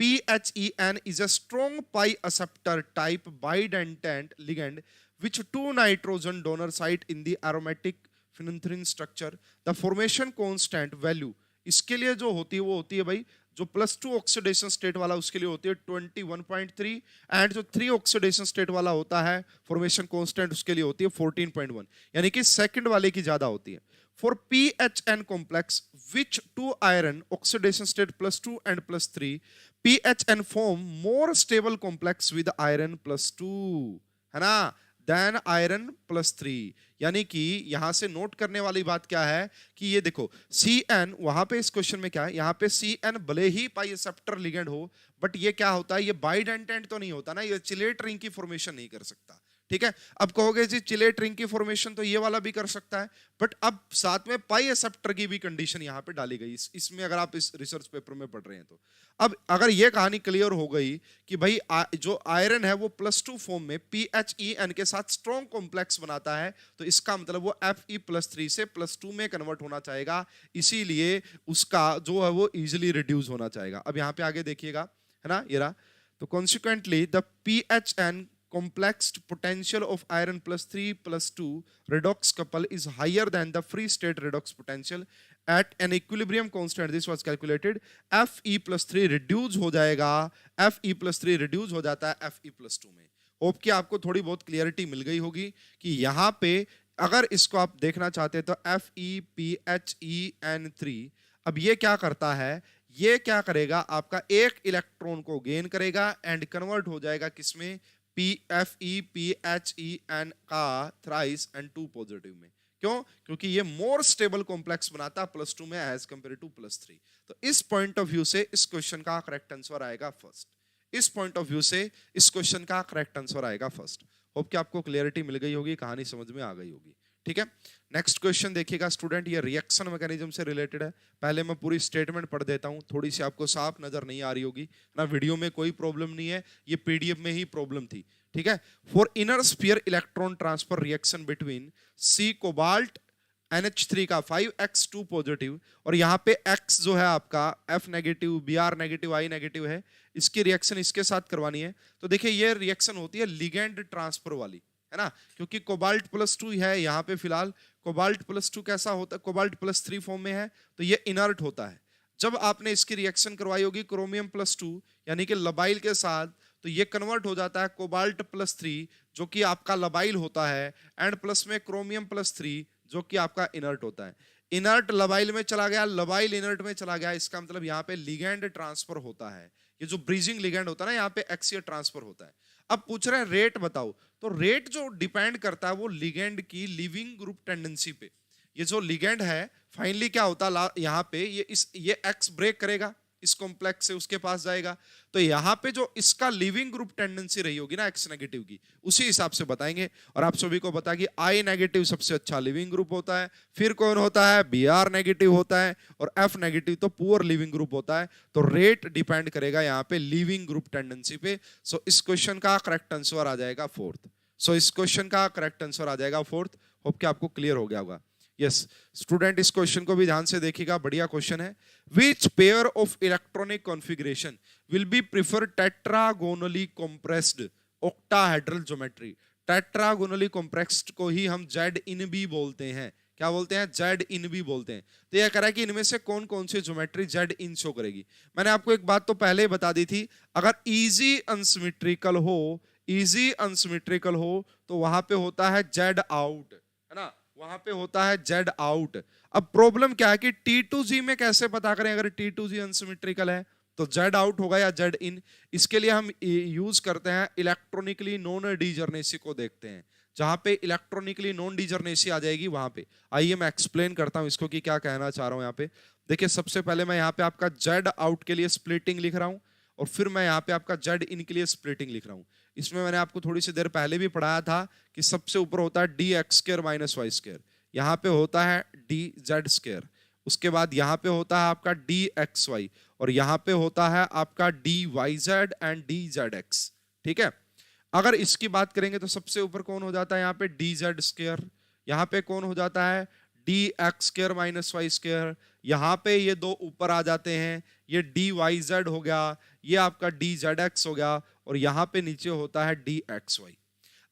[SPEAKER 1] PHEN is a strong pi acceptor type bidentate ligand which two nitrogen donor site in the aromatic phenanthrene structure. The formation constant value इसके लिए जो होती है वो होती है भाई, जो +2 ऑक्सीडेशन स्टेट वाला उसके लिए होती है 21.3, एंड जो 3 ऑक्सीडेशन स्टेट वाला होता है फॉर्मेशन कांस्टेंट उसके लिए होती है 14.1, यानी कि सेकंड वाले की ज्यादा होती है। For PHN complex which 2 iron oxidation state +2 and +3, PHN form more stable complex with iron +2, है ना, देन आयरन +3। यानी कि यहां से नोट करने वाली बात क्या है कि ये देखो CN, वहां पे इस क्वेश्चन में क्या है, यहाँ पे CN भले ही पाई एक्सेप्टर लिगेंड हो, बट ये क्या होता है, ये बाइडेंटेट तो नहीं होता ना, ये चिलेट रिंग की फॉर्मेशन नहीं कर सकता। ठीक है, अब कहोगे जी चिलेट रिंग की फॉर्मेशन तो ये वाला भी कर सकता है, बट अब साथ में पाई एक्सेप्टर की भी कंडीशन यहाँ पे डाली गई इसमें, अगर आप इस रिसर्च पेपर में पढ़ रहे हैं तो। अब अगर ये कहानी क्लियर हो गई कि भाई जो आयरन है वो +2 फॉर्म में PHEN के साथ स्ट्रॉन्ग कॉम्प्लेक्स बनाता है, तो इसका मतलब वो Fe+3 से +2 में कन्वर्ट होना चाहेगा, इसीलिए उसका जो है वो इजिली रिड्यूस होना चाहेगा। अब यहाँ पे आगे देखिएगा, है ना, ये रहा, तो consequently the PHN complexed potential of iron +3+2 redox couple is higher than the free state redox potential at an equilibrium constant. This was calculated. Fe+3 reduce हो जाएगा, Fe+3 reduce हो जाता है Fe+2 में। होप कि आपको थोड़ी बहुत क्लियरिटी मिल गई होगी कि यहाँ पे अगर इसको आप देखना चाहते हैं तो FePHEN3, अब ये क्या करता है, ये क्या करेगा, आपका एक इलेक्ट्रॉन को गेन करेगा एंड कन्वर्ट हो जाएगा किसमें, FePHEN का थ्राइस एंड 2 पॉजिटिव में। क्यों, क्योंकि ये मोर स्टेबल कॉम्प्लेक्स बनाता है +2 में एज कंपेयर टू +3। तो इस पॉइंट ऑफ व्यू से इस क्वेश्चन का करेक्ट आंसर आएगा फर्स्ट। इस पॉइंट ऑफ व्यू से इस क्वेश्चन का करेक्ट आंसर आएगा फर्स्ट। होप कि आपको क्लियरिटी मिल गई होगी, कहानी समझ में आ गई होगी। ठीक है, नेक्स्ट क्वेश्चन देखिएगा स्टूडेंट, ये रिएक्शन मैकेनिज्म से रिलेटेड है। पहले मैं पूरी स्टेटमेंट पढ़ देता हूं, थोड़ी सी आपको साफ नजर नहीं आ रही होगी ना, वीडियो में कोई प्रॉब्लम नहीं है, ये PDF में ही प्रॉब्लम थी। ठीक है, for inner sphere electron transfer reaction between C cobalt NH3 का 5x2 पॉजिटिव, और यहाँ पे X जो है आपका F negative, Br negative, I negative है, इसकी रिएक्शन इसके साथ करवानी है। तो देखिए ये रिएक्शन होती है लिगेंड ट्रांसफर वाली, है ना, क्योंकि कोबाल्ट +2 है यहाँ पे फिलहाल। कोबाल्ट +2 कैसा होता है, कोबाल्ट +3 फॉर्म में है, तो ये इनर्ट होता है। जब आपने इसकी रिएक्शन करवाई होगी क्रोमियम +2 यानी कि लबाइल के साथ, तो ये कन्वर्ट हो जाता है कोबाल्ट +3 जो कि आपका लबाइल होता है, एंड प्लस में क्रोमियम +3 जो कि आपका इनर्ट होता है। इनर्ट लबाइल में चला गया, लबाइल इनर्ट में चला गया, इसका मतलब यहाँ पे लिगेंड ट्रांसफर होता है। ये जो ब्रीजिंग लिगेंड होता है ना, यहाँ पे एक्सियल ट्रांसफर होता है। अब पूछ रहे हैं रेट बताओ, तो रेट जो डिपेंड करता है वो लिगेंड की लिविंग ग्रुप टेंडेंसी पे। ये जो लिगेंड है फाइनली क्या होता है यहाँ पे, ये एक्स ब्रेक करेगा, इस कॉम्प्लेक्स से उसके पास जाएगा, तो यहाँ पे जो इसका लिविंग ग्रुप टेंडेंसी रही होगी ना X नेगेटिव की, उसी हिसाब से बताएंगे। और आप सभी को पता कि I नेगेटिव सबसे अच्छा लिविंग ग्रुप होता है, फिर कौन होता है, Br नेगेटिव होता है, और F नेगेटिव तो पुअर लिविंग ग्रुप होता है। तो रेट डिपेंड करेगा यहाँ पे लिविंग ग्रुप टेंडेंसी पे। सो इस क्वेश्चन का करेक्ट आंसर आ जाएगा फोर्थ। इस क्वेश्चन का करेक्ट आंसर आ जाएगा फोर्थ। होप कि आपको क्लियर हो गया होगा। यस स्टूडेंट, इस क्वेश्चन को भी ध्यान से देखिएगा, बढ़िया क्वेश्चन है। Which pair of electronic configuration will be prefer tetragonally compressed octahedral geometry? Tetragonally compressed को ही हम Z in भी बोलते हैं। क्या बोलते हैं, Z in भी बोलते हैं। तो यह कह रहा है कि इनमें से कौन कौन सी ज्योमेट्री Z in शो करेगी। मैंने आपको एक बात तो पहले ही बता दी थी, अगर इजी अनसिमेट्रिकल हो तो वहां पे होता है Z out, है ना, वहां पे होता है Z out। अब प्रॉब्लम क्या है कि T2G में कैसे पता करें अगर T2G अनसिमेट्रिकल है, तो Z out होगा या Z in। इसके लिए हम यूज करते हैं इलेक्ट्रॉनिकली नॉन डीजर्नेसी को देखते हैं। जहां पे इलेक्ट्रॉनिकली नॉन डीजर्नेसी आ जाएगी वहां पे, आइए मैं एक्सप्लेन करता हूं इसको कि क्या कहना चाह रहा हूं। यहाँ पे देखिए, सबसे पहले मैं यहाँ पे आपका Z out के लिए स्प्लिटिंग लिख रहा हूं, और फिर मैं यहाँ पे आपका जेड इन के लिए स्प्लिटिंग लिख रहा हूँ। इसमें मैंने आपको थोड़ी सी देर पहले भी पढ़ाया था कि सबसे ऊपर होता है d x square minus y square, यहाँ पे होता है डी जेड स्क्वायर, उसके बाद यहाँ पे होता है आपका डी एक्स वाई, और यहाँ पे होता है आपका d y z and d z x. ठीक है, अगर इसकी बात करेंगे तो सबसे ऊपर कौन हो जाता है यहाँ पे डी जेड स्क्वायर, यहाँ पे कौन हो जाता है d x square minus y square, यहाँ पे ये दो ऊपर आ जाते हैं, ये डी वाई जेड हो गया, ये आपका डी जेड एक्स हो गया, और यहाँ पे नीचे होता है डी एक्स वाई।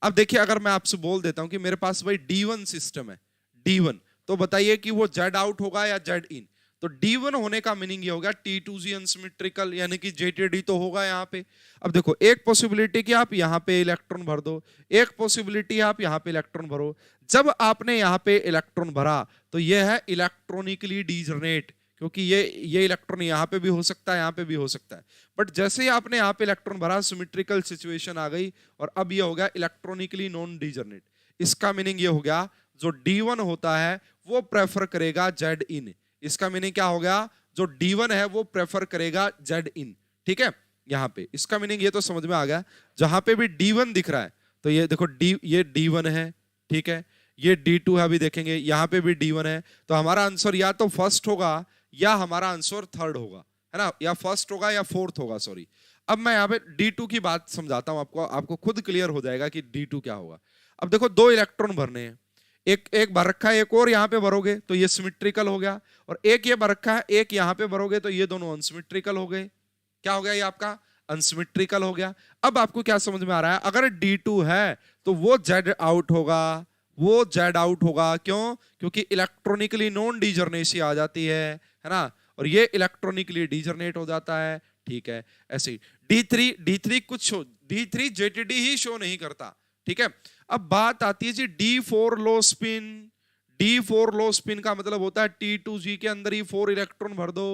[SPEAKER 1] अब देखिए अगर मैं आपसे बोल देता हूं कि मेरे पास भाई D1 सिस्टम है, D1, तो बताइए कि वो जेड आउट होगा या जेड इन। तो D1 होने का मीनिंग ये होगा T2G अनसिमेट्रिकल, यानी कि JTD तो होगा यहाँ पे। अब देखो एक पॉसिबिलिटी कि आप यहाँ पे इलेक्ट्रॉन भर दो, एक पॉसिबिलिटी आप यहाँ पे इलेक्ट्रॉन भरो। जब आपने यहाँ पे इलेक्ट्रॉन भरा तो ये है इलेक्ट्रॉनिकली डीजनरेट, क्योंकि ये इलेक्ट्रॉन यहाँ पे भी हो सकता है, यहाँ पे भी हो सकता है। बट जैसे ही आपने यहाँ पे इलेक्ट्रॉन भरा सिमेट्रिकल सिचुएशन आ गई, और अब ये हो गया इलेक्ट्रॉनिकली नॉन डीजनरेट। इसका मीनिंग ये हो गया जो D1 होता है वो प्रेफर करेगा जेड इन। इसका मीनिंग क्या हो गया, जो D1 है वो प्रेफर करेगा जेड इन। ठीक है, यहाँ पे इसका मीनिंग ये तो समझ में आ गया। जहां पे भी D1 दिख रहा है तो ये देखो ये D1 है, ठीक है, ये D2 है, अभी देखेंगे यहाँ पे भी D1 है, तो हमारा आंसर या तो फर्स्ट होगा या हमारा आंसर थर्ड होगा, है ना, या फर्स्ट होगा या फोर्थ होगा, सॉरी। अब मैं यहाँ पे D2 की बात समझाता हूँ आपको, आपको खुद क्लियर हो जाएगा कि D2 क्या होगा। अब देखो दो इलेक्ट्रॉन भरने हैं, एक भर रखा है, एक और यहाँ पे भरोगे तो ये सिमेट्रिकल हो गया, और एक ये भर रखा है, एक यहाँ पे भरोगे तो ये दोनों अनसिमेट्रिकल हो गए। क्या हो गया, ये आपका अनसिमेट्रिकल हो गया। अब आपको क्या समझ में आ रहा है, अगर D2 है तो वो जेड आउट होगा, वो जेड आउट होगा। क्यों, क्योंकि इलेक्ट्रॉनिकली नॉन डीजर्नेसी आ जाती है ना, और ये इलेक्ट्रॉनिकली डीजर्नेट हो जाता है। ठीक है, ऐसे ही D3 कुछ शो, D3 JTD ही शो नहीं करता। ठीक है, अब बात आती है जी D4 लो स्पिन। D4 लो स्पिन का मतलब होता है T2G के अंदर ही 4 इलेक्ट्रॉन भर दो।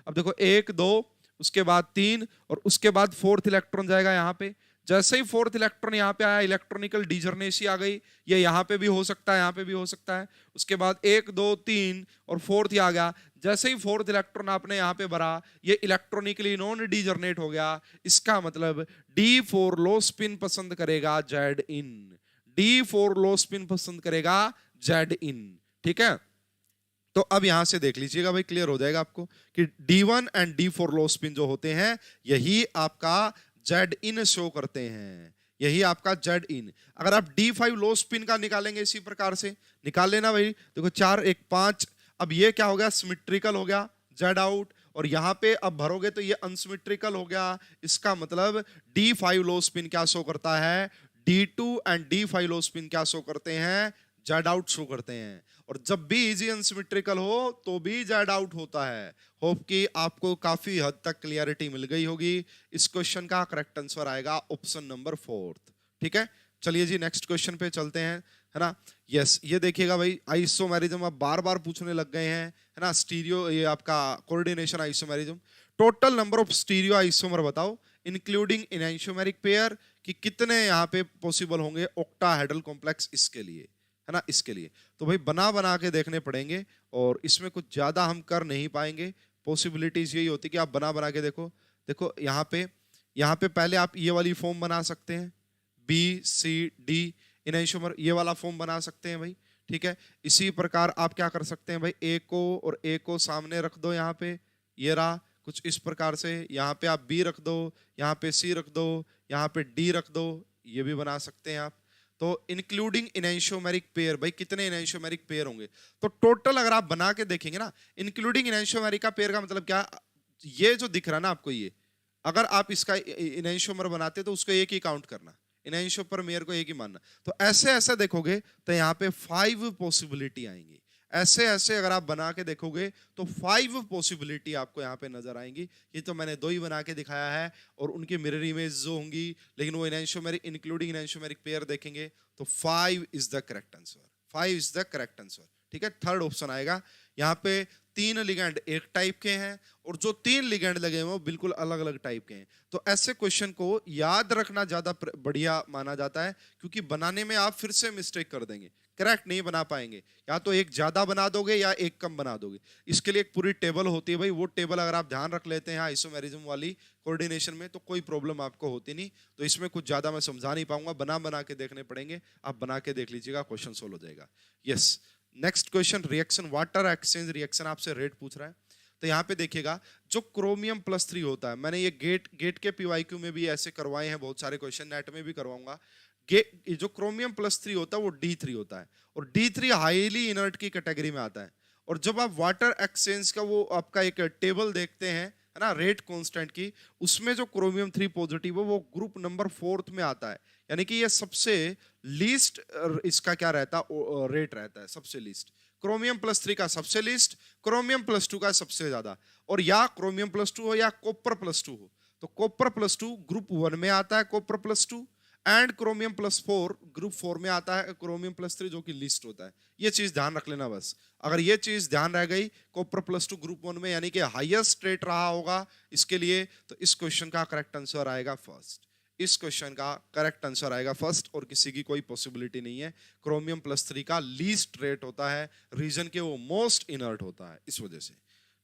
[SPEAKER 1] अब देखो 1 2 उसके बाद 3 और उसके बाद 4th इलेक्ट्रॉन जाएगा यहाँ पे। जैसे ही 4th इलेक्ट्रॉन यहाँ पे आया, इलेक्ट्रॉनिकल डीजर्नेसी आ गई। ये यहाँ पे भी हो सकता है, यहाँ पे भी हो सकता है। उसके बाद 1 2 3 और 4th ही आ गया। जैसे ही 4th इलेक्ट्रॉन आपने यहाँ पे भरा, ये इलेक्ट्रॉनिकली नॉन डीजर्नेट हो गया। इसका मतलब D4 लो स्पिन पसंद करेगा जेड इन, D4 लो स्पिन पसंद करेगा जेड इन। ठीक है, तो अब यहां से देख लीजिएगा भाई, क्लियर हो जाएगा आपको कि D1 and D4 low spin जो होते हैं यही आपका जेड इन शो करते हैं, यही आपका जेड इन। अगर आप D5 लो स्पिन का निकालेंगे इसी प्रकार से निकाल लेना भाई। देखो 4 1 5, अब ये क्या हो गया, सिमेट्रिकल हो गया, जेड आउट, और यहां पे अब भरोगे तो ये अनसिमेट्रिकल हो गया। इसका मतलब D5 लो स्पिन क्या शो करता है, D2 and D5 low spin क्या शो करते हैं, जेड आउट शो करते हैं। और जब भी इजी अनसिमेट्रिकल हो तो भी जेड आउट होता है। होप कि आपको काफी हद तक क्लियरिटी मिल गई होगी। इस क्वेश्चन का करेक्ट आंसर आएगा ऑप्शन नंबर 4th। ठीक है, चलिए जी नेक्स्ट क्वेश्चन पे चलते हैं, है ना। यस, ये देखिएगा भाई, आइसोमेरिज्म अब बार बार पूछने लग गए हैं, है ना। स्टीरियो, ये आपका coordination isomerism, total number of stereo isomer बताओ इंक्लूडिंग एनाइसोमेरिक पेयर, कि कितने यहाँ पे पॉसिबल होंगे ऑक्टाहेड्रल कॉम्प्लेक्स इसके लिए, है ना, इसके लिए। तो भाई बना के देखने पड़ेंगे, और इसमें कुछ ज्यादा हम कर नहीं पाएंगे। पॉसिबिलिटीज यही होती कि आप बना के देखो। देखो यहाँ पे पहले आप ये वाली फॉर्म बना सकते हैं, BCD इनैइसोमर, ये वाला फॉर्म बना सकते हैं भाई। ठीक है, इसी प्रकार आप क्या कर सकते हैं भाई, A को और A को सामने रख दो, यहाँ पे ये रहा कुछ इस प्रकार से। यहाँ पे आप B रख दो, यहाँ पे C रख दो, यहाँ पे D रख दो, ये भी बना सकते हैं आप। तो इंक्लूडिंग इनैइसोमेरिक पेयर, भाई कितने इनैइसोमेरिक पेयर होंगे, तो टोटल अगर आप बना के देखेंगे ना, इंक्लूडिंग इनैइसोमेरिक का पेयर का मतलब क्या, ये जो दिख रहा है ना आपको, ये अगर आप इसका इनैइसोमर बनाते तो उसको एक ही काउंट करना, इनैइसोपर मेयर को एक ही मानना। तो ऐसे ऐसे देखोगे तो यहाँ पे 5 पॉसिबिलिटी आएंगी। ऐसे ऐसे अगर आप बना के देखोगे तो 5 पॉसिबिलिटी आपको यहाँ पे नजर आएंगी। ये तो मैंने 2 ही बना के दिखाया है, और उनकी मिरर इमेज जो होंगी, लेकिन वो इनैइसोमेरिक इंक्लूडिंग इनैइसोमेरिक पेयर देखेंगे तो 5 is the correct answer, 5 is the correct answer. ठीक है, थर्ड ऑप्शन आएगा। यहाँ पे 3 लिगेंड एक टाइप के हैं, और जो 3 लिगेंड लगे हैं वो बिल्कुल अलग अलग टाइप के हैं। तो ऐसे क्वेश्चन को याद रखना ज्यादा बढ़िया माना जाता है, क्योंकि बनाने में आप फिर से मिस्टेक कर देंगे। करेक्ट नहीं बना पाएंगे, या तो एक ज्यादा बना दोगे या एक कम बना दोगे। इसके लिए एक पूरी टेबल होती है भाई, वो टेबल अगर आप ध्यान रख लेते हैं आइसोमेरिज्म वाली कोऑर्डिनेशन में तो कोई प्रॉब्लम आपको होती नहीं। तो इसमें कुछ ज्यादा मैं समझा नहीं पाऊंगा, बना बना के देखने पड़ेंगे, आप बना के देख लीजिएगा, क्वेश्चन सोल्व हो जाएगा। Yes, next question, reaction water exchange reaction आपसे रेट पूछ रहा है। तो यहाँ पे देखिएगा जो क्रोमियम +3 होता है, मैंने ये गेट के पीवाईक्यू में भी ऐसे करवाए हैं बहुत सारे क्वेश्चन, नेट में भी करवाऊंगा। जो क्रोमियम +3 होता है वो D3 होता है, और D3 हाईली इनर्ट की कैटेगरी में आता है। और जब आप वाटर एक्सचेंज का वो आपका एक टेबल देखते हैं, है ना, रेट कांस्टेंट की, उसमें जो क्रोमियम 3 पॉजिटिव है वो ग्रुप नंबर 4th में आता है, यानी कि ये सबसे लीस्ट इसका क्या रहता है, रेट रहता है सबसे लीस्ट। क्रोमियम +3 का सबसे लीस्ट, क्रोमियम +2 का सबसे ज्यादा। और या क्रोमियम +2 हो या कॉपर +2 हो, तो कॉपर +2 ग्रुप 1 में आता है, कॉपर +2, एंड क्रोमियम +4 ग्रुप 4 में आता है, क्रोमियम +3 जो कि लिस्ट होता है। ये चीज ध्यान रख लेना बस। अगर ये चीज ध्यान रह गई, कॉपर +2 ग्रुप 1 में यानी कि हाईएस्ट रेट रहा होगा इसके लिए, तो इस क्वेश्चन का करेक्ट आंसर आएगा फर्स्ट। इस क्वेश्चन का करेक्ट आंसर आएगा फर्स्ट, और किसी की कोई पॉसिबिलिटी नहीं है। क्रोमियम +3 का लीस्ट रेट होता है, रीजन के वो मोस्ट इनर्ट होता है, इस वजह से।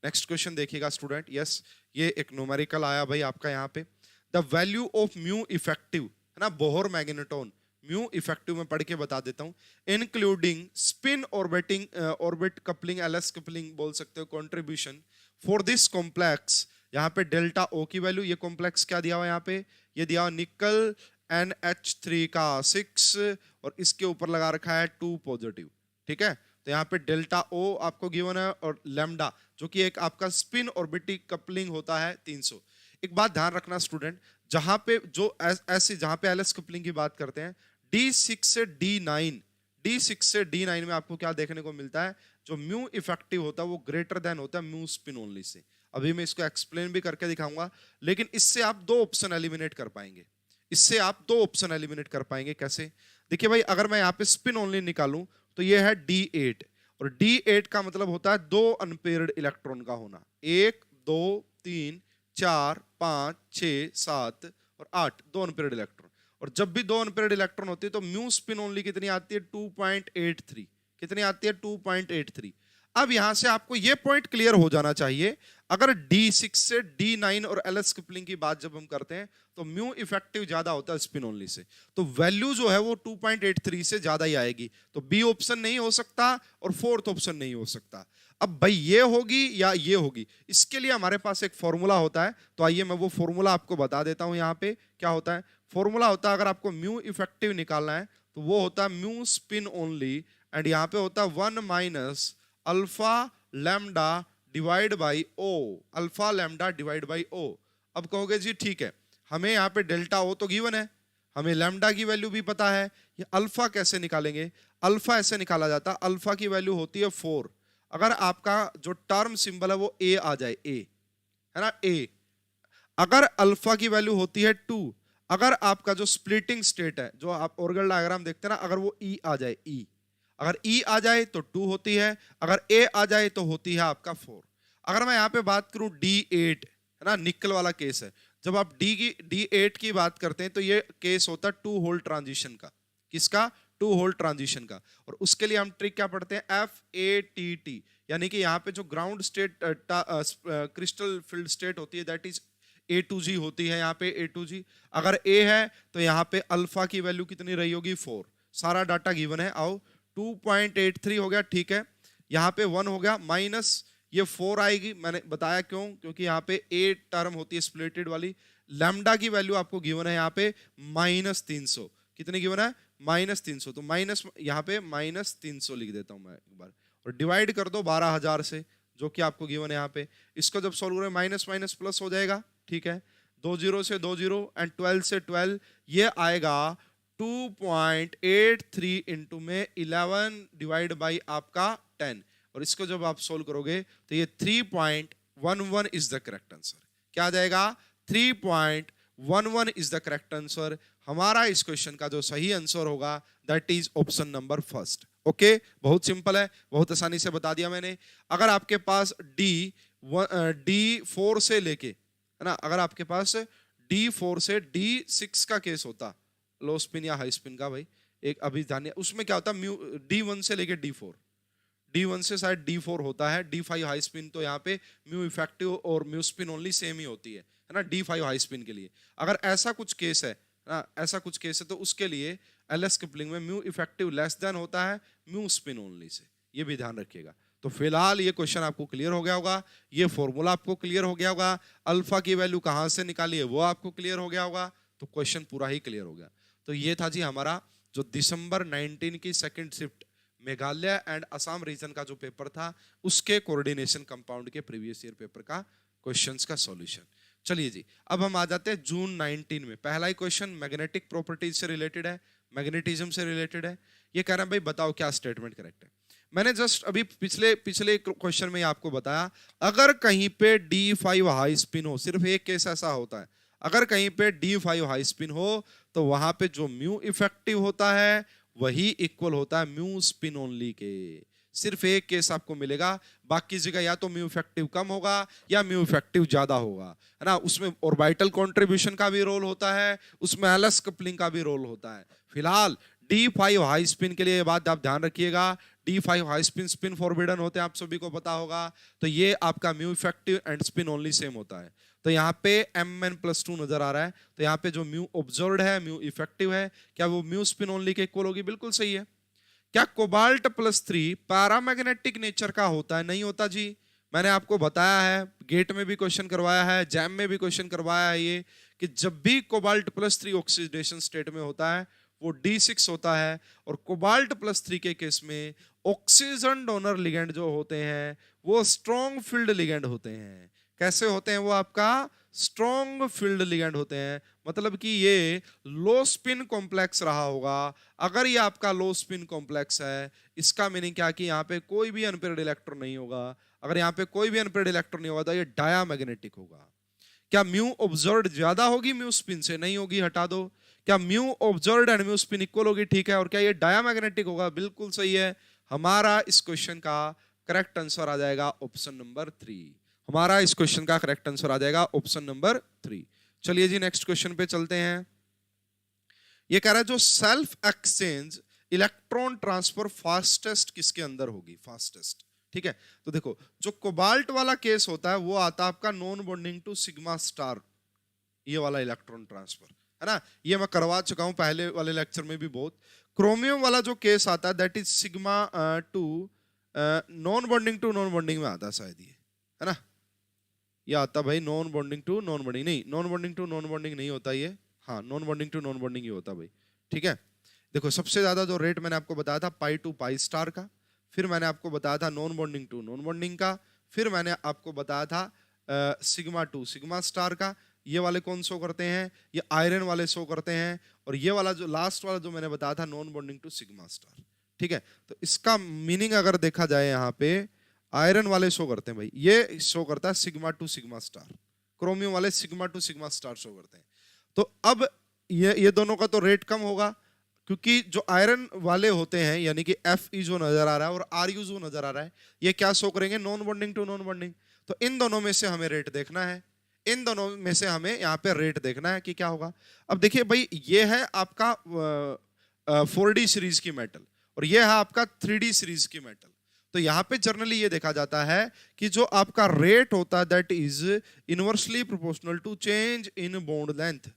[SPEAKER 1] नेक्स्ट क्वेश्चन देखिएगा स्टूडेंट। यस, ये एक न्यूमेरिकल आया भाई आपका यहाँ पे। The value of mu effective, है ना, बोहर मैग्नेटोन, म्यू इफेक्टिव में पढ़ के बता देता हूं, including spin orbiting orbit coupling, LS coupling बोल सकते हो, कंट्रीब्यूशन फॉर दिस कॉम्प्लेक्स। यहाँ पे डेल्टा ओ की वैल्यू, ये कॉम्प्लेक्स क्या दिया हुआ है यहाँ पे, ये दिया हुआ निकल NH3 का 6, और इसके ऊपर लगा रखा है 2 पॉजिटिव, ठीक है। तो यहाँ पे डेल्टा ओ आपको गिवन है, और लैम्डा जो कि एक आपका स्पिन ऑर्बिटिक कपलिंग होता है 300। एक बात ध्यान रखना स्टूडेंट, जहां पे जो ऐसे जहां पे एलएस कपलिंग की बात करते हैं, D6 से D9, D6 से D9 में आपको क्या देखने को मिलता है, जो म्यू इफेक्टिव होता है वो ग्रेटर देन होता है म्यू स्पिन ओनली से। अभी मैं इसको एक्सप्लेन भी करके दिखाऊंगा, लेकिन इससे आप 2 ऑप्शन एलिमिनेट कर पाएंगे। इससे आप 2 ऑप्शन एलिमिनेट कर पाएंगे कैसे, देखिए भाई, अगर मैं यहाँ पे स्पिन ओनली निकालूं तो ये है D8, और D8 का मतलब होता है 2 अनपेयर्ड इलेक्ट्रॉन का होना, 1 2 3 4 5 6 7 और 8, 2 अनपेयर्ड इलेक्ट्रॉन। और जब भी 2 अनपेयर्ड इलेक्ट्रॉन होती है तो म्यू स्पिन ओनली कितनी आती है, 2.83, कितनी आती है, 2.83। अब यहां से आपको ये पॉइंट क्लियर हो जाना चाहिए, अगर D6 से D9 और एलएस कपलिंग की बात जब हम करते हैं तो म्यू इफेक्टिव ज्यादा होता है स्पिन ओनली से, तो वैल्यू जो है वो 2.83 से ज्यादा ही आएगी। तो बी ऑप्शन नहीं हो सकता और फोर्थ ऑप्शन नहीं हो सकता। अब भाई ये होगी या ये होगी, इसके लिए हमारे पास एक फॉर्मूला होता है, तो आइए मैं वो फॉर्मूला आपको बता देता हूं। यहाँ पे क्या होता है, फॉर्मूला होता है, अगर आपको म्यू इफेक्टिव निकालना है तो वो होता है म्यू स्पिन ओनली, एंड यहाँ पे होता है 1 minus alpha lambda divide by o, alpha lambda divide by o. अब कहोगे जी ठीक है, हमें यहाँ पे डेल्टा ओ तो गिवन है, हमें लैम्डा की वैल्यू भी पता है, ये अल्फा कैसे निकालेंगे। अल्फा ऐसे निकाला जाता है, अल्फा की वैल्यू होती है 4, अगर आपका जो टर्म सिंबल है वो ए आ जाए, ए है ना, ए, अगर अल्फा की वैल्यू होती है 2, अगर आपका जो स्प्लिटिंग स्टेट है, जो आप ऑर्गन डायग्राम देखते हैं ना, अगर वो ई आ जाए, ई, अगर ई आ जाए तो 2 होती है, अगर ए आ जाए तो होती है आपका 4। अगर मैं यहाँ पे बात करूं D8, है ना, निकल वाला केस है, जब आप D8 की बात करते हैं तो ये केस होता है 2 होल ट्रांजिशन का, किसका, 2 होल ट्रांजिशन का। और उसके लिए हम ट्रिक क्या पढ़ते हैं, FATT, यानी कि यहाँ पे जो ground state crystal field state होती है दैट इज A2G होती है, यहाँ पे A2G। अगर A है तो यहाँ पे अल्फा की वैल्यू कितनी रही होगी, 4, सारा डाटा गिवन है। आओ 2.83 हो गया, ठीक है, यहाँ पे 1 हो गया, माइनस ये 4 आएगी, मैंने बताया क्यों, क्योंकि यहाँ पे ए टर्म होती है स्प्लिटेड वाली। लैम्डा की वैल्यू आपको गिवन है यहाँ पे -300, कितनी गिवन है, -300, तो माइनस यहाँ पे -300 लिख देता हूं मैं एक बार, और डिवाइड कर दो 12,000 से, जो कि आपको गिवन है यहाँ पे। इसको जब सॉल्व करें माइनस माइनस प्लस हो जाएगा, ठीक है, 2 0 से 2 0 एंड 12 से 12, ये आएगा 2.83 इंटू में 11 डिवाइड बाई आपका 10, और इसको जब आप सोल्व करोगे तो ये 3.11 इज द करेक्ट आंसर। क्या आ जाएगा, 3.11 इज द करेक्ट आंसर। हमारा इस क्वेश्चन का जो सही आंसर होगा that is option number first. Okay, बहुत सिंपल है, बहुत आसानी से बता दिया मैंने। अगर आपके पास D4 से लेके, है ना, अगर आपके पास D4 से D6 का केस होता, लो स्पिन या हाई स्पिन का, भाई एक अभी जानिए उसमें क्या होता है, म्यू D1 से लेके D4, D1 से शायद D4 होता है, D5 हाई स्पिन, तो यहाँ पे म्यू इफेक्टिव और म्यू स्पिन ओनली सेम ही होती है ना, D5 हाई स्पिन के लिए। अगर ऐसा कुछ केस है ना, ऐसा कुछ केस है तो उसके लिए एलएस कपलिंग में म्यू इफेक्टिव लेस देन होता है म्यू स्पिन ओनली से, ये भी ध्यान रखिएगा। तो फिलहाल ये क्वेश्चन आपको क्लियर हो गया होगा, ये फॉर्मूला आपको क्लियर हो गया होगा, अल्फा की वैल्यू कहां से निकाली है वो आपको क्लियर हो गया होगा, तो क्वेश्चन पूरा ही क्लियर हो गया। तो ये था जी हमारा जो दिसंबर 19 की second shift Meghalaya and Assam region का जो पेपर था उसके कोऑर्डिनेशन कंपाउंड के प्रीवियस ईयर पेपर का क्वेश्चंस का सॉल्यूशन। चलिए जी अब हम आ जाते हैं जून 19 में। पहला ही क्वेश्चन मैग्नेटिक प्रॉपर्टीज से रिलेटेड है, मैग्नेटिज्म से रिलेटेड है। ये कह रहा है भाई बताओ क्या स्टेटमेंट करेक्ट है। मैंने जस्ट अभी पिछले क्वेश्चन में आपको बताया, अगर कहीं पे D5 हाई स्पिन हो, सिर्फ एक केस ऐसा होता है, अगर कहीं पे D5 हाई स्पिन हो तो वहां पे जो म्यू इफेक्टिव होता है वही इक्वल होता है म्यू स्पिन ओनली के। सिर्फ एक केस आपको मिलेगा, बाकी जगह या तो म्यू इफेक्टिव कम होगा या म्यू इफेक्टिव ज्यादा होगा, है ना। उसमें ऑर्बिटल कंट्रीब्यूशन का भी रोल होता है, उसमें एलएस कपलिंग का भी रोल होता है। फिलहाल D5 हाई स्पिन के लिए ये बात आप ध्यान रखिएगा, D5 high spin spin forbidden होते हैं, आप सभी को पता होगा। तो ये आपका mu effective and spin only same होता है। तो यहाँ पे Mn+2 नजर आ रहा है, तो यहाँ पे जो म्यू ऑब्जर्व्ड है म्यू इफेक्टिव है, क्या वो म्यू स्पिन ओनली के इक्वल होगी? बिल्कुल सही है। क्या कोबाल्ट+3 पैरामैग्नेटिक नेचर का होता है? नहीं होता जी। मैंने आपको बताया है, गेट में भी क्वेश्चन करवाया है, जैम में भी क्वेश्चन करवाया है ये, कि जब भी कोबाल्ट+3 ऑक्सीडेशन स्टेट में होता है वो D6 होता है, और कोबाल्ट+3 के केस में ऑक्सीजन डोनर लिगेंड जो होते हैं वो स्ट्रॉन्ग फील्ड लिगेंड होते हैं। कैसे होते हैं वो? आपका स्ट्रॉन्ग फील्ड लिगेंड होते हैं, मतलब कि ये लो स्पिन कॉम्प्लेक्स रहा होगा। अगर ये आपका लो स्पिन कॉम्प्लेक्स है, इसका मीनिंग क्या कि यहाँ पे कोई भी अनपेयर्ड इलेक्ट्रॉन नहीं होगा। अगर यहाँ पे कोई भी अनपेयर्ड इलेक्ट्रॉन नहीं होगा तो ये डायामैग्नेटिक होगा। क्या म्यू ऑब्जर्व्ड ज्यादा होगी म्यू स्पिन से? नहीं होगी, हटा दो। क्या mu observed and mu spin equal होगी? ठीक है। और क्या ये डायामैग्नेटिक होगा? बिल्कुल सही है। हमारा इस क्वेश्चन का करेक्ट आंसर आ जाएगा ऑप्शन नंबर 3। हमारा इस क्वेश्चन का करेक्ट आंसर आ जाएगा ऑप्शन नंबर 3। चलिए जी नेक्स्ट क्वेश्चन पे चलते हैं। ये कह रहा है जो self exchange electron transfer fastest किसके अंदर होगी? फास्टेस्ट, ठीक है। तो देखो जो कोबाल्ट वाला केस होता है वो आता है आपका non bonding to sigma star, ये वाला इलेक्ट्रॉन ट्रांसफर, है ना। ये मैं करवा चुका हूं पहले वाले लेक्चर में भी बहुत। क्रोमियम वाला जो केस आता है that is sigma to non bonding to non bonding में आता है शायद ये, है ना। ये आता भाई non bonding to non bonding, नहीं non bonding to non bonding नहीं होता ये, हाँ non bonding to non bonding ही होता भाई, ठीक है। देखो सबसे ज्यादा जो रेट मैंने आपको बताया था पाई टू पाई स्टार का, फिर मैंने आपको बताया था non bonding to non bonding का, फिर मैंने आपको बताया था सिग्मा टू सिग्मा स्टार का। ये वाले कौन शो करते हैं? ये आयरन वाले शो करते हैं। और ये वाला जो लास्ट वाला जो मैंने बताया था non bonding to sigma star, ठीक है। तो इसका मीनिंग अगर देखा जाए यहाँ पे आयरन वाले शो करते हैं भाई, ये शो करता है sigma to sigma star, chromium वाले sigma to sigma star show करते हैं। तो अब ये दोनों का तो रेट कम होगा, क्योंकि जो आयरन वाले होते हैं यानी कि Fe जो नजर आ रहा है और Ru जो नजर आ रहा है, ये क्या शो करेंगे? Non bonding to non bonding. तो इन दोनों में से हमें रेट देखना है, इन दोनों में से हमें यहाँ पे रेट देखना है कि क्या होगा। अब देखिए भाई ये है आपका 4D सीरीज की मेटल और ये है आपका 3D सीरीज की मेटल। तो यहाँ पे जनरली ये देखा जाता है कि जो आपका रेट होता है that is inversely proportional to change in bond length,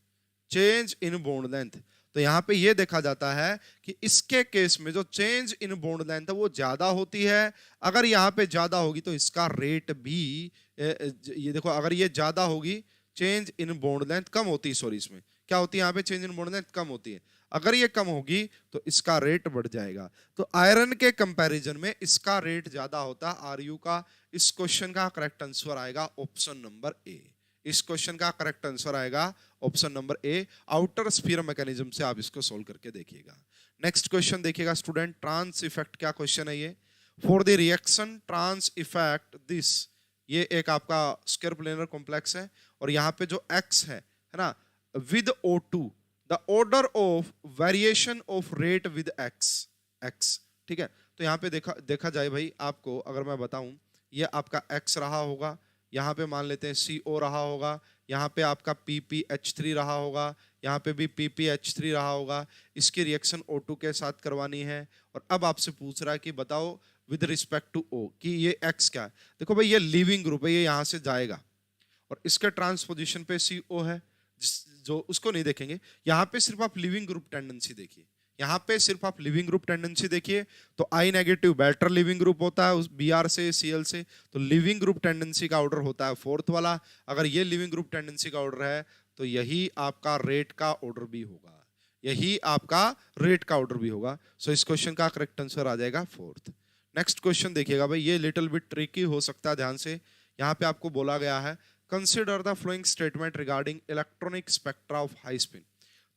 [SPEAKER 1] change in bond length. तो यहाँ पे ये देखा जाता है कि इसके केस में जो चेंज इन बॉन्ड लेंथ है वो ज्यादा होती है। अगर यहाँ पे ज्यादा होगी तो इसका रेट भी ये देखो, अगर ये ज्यादा होगी चेंज इन बॉन्ड लेंथ कम होती है, सॉरी इसमें क्या होती है? यहाँ पे चेंज इन बॉन्ड लेंथ कम होती है। अगर ये कम होगी तो इसका रेट बढ़ जाएगा। तो आयरन के कंपैरिजन में इसका रेट ज्यादा होता है Ru का। इस क्वेश्चन का करेक्ट आंसर आएगा ऑप्शन नंबर ए। इस क्वेश्चन का करेक्ट आंसर आएगा option number A. Outer sphere mechanism से आप इसको सोल्व करके देखिएगा। नेक्स्ट क्वेश्चन देखिएगा स्टूडेंट, ट्रांस इफेक्ट क्या क्वेश्चन है ये? For the reaction trans effect this, ये एक आपका स्क्वायर प्लेनर कॉम्प्लेक्स है और यहाँ पे जो X है ना, with O2 the order of variation of rate with X, ठीक है। तो यहाँ पे देखा जाए भाई, आपको अगर मैं बताऊं ये आपका X रहा होगा, यहाँ पे मान लेते हैं CO रहा होगा, यहाँ पे आपका PPH3 रहा होगा, यहाँ पे भी PPH3 रहा होगा, इसकी रिएक्शन O2 के साथ करवानी है। और अब आपसे पूछ रहा है कि बताओ विद रिस्पेक्ट टू O कि ये X क्या है। देखो भाई ये लीविंग ग्रुप है, ये यहाँ से जाएगा और इसके ट्रांसपोजिशन पे CO है, जो उसको नहीं देखेंगे। यहाँ पे सिर्फ आप लिविंग ग्रुप टेंडेंसी देखिए, यहाँ पे सिर्फ आप लिविंग ग्रुप टेंडेंसी देखिए। तो I negative better leaving group होता है उस Br से Cl से, तो लिविंग ग्रुप टेंडेंसी का ऑर्डर होता है फोर्थ वाला। अगर ये लिविंग ग्रुप टेंडेंसी का ऑर्डर है तो यही आपका रेट का ऑर्डर भी होगा, यही आपका रेट का ऑर्डर भी होगा। सो इस क्वेश्चन का करेक्ट आंसर आ जाएगा फोर्थ। नेक्स्ट क्वेश्चन देखिएगा भाई, ये लिटिल बिट ट्रिकी हो सकता है, ध्यान से। यहाँ पे आपको बोला गया है consider the following statement regarding electronic spectra of high spin.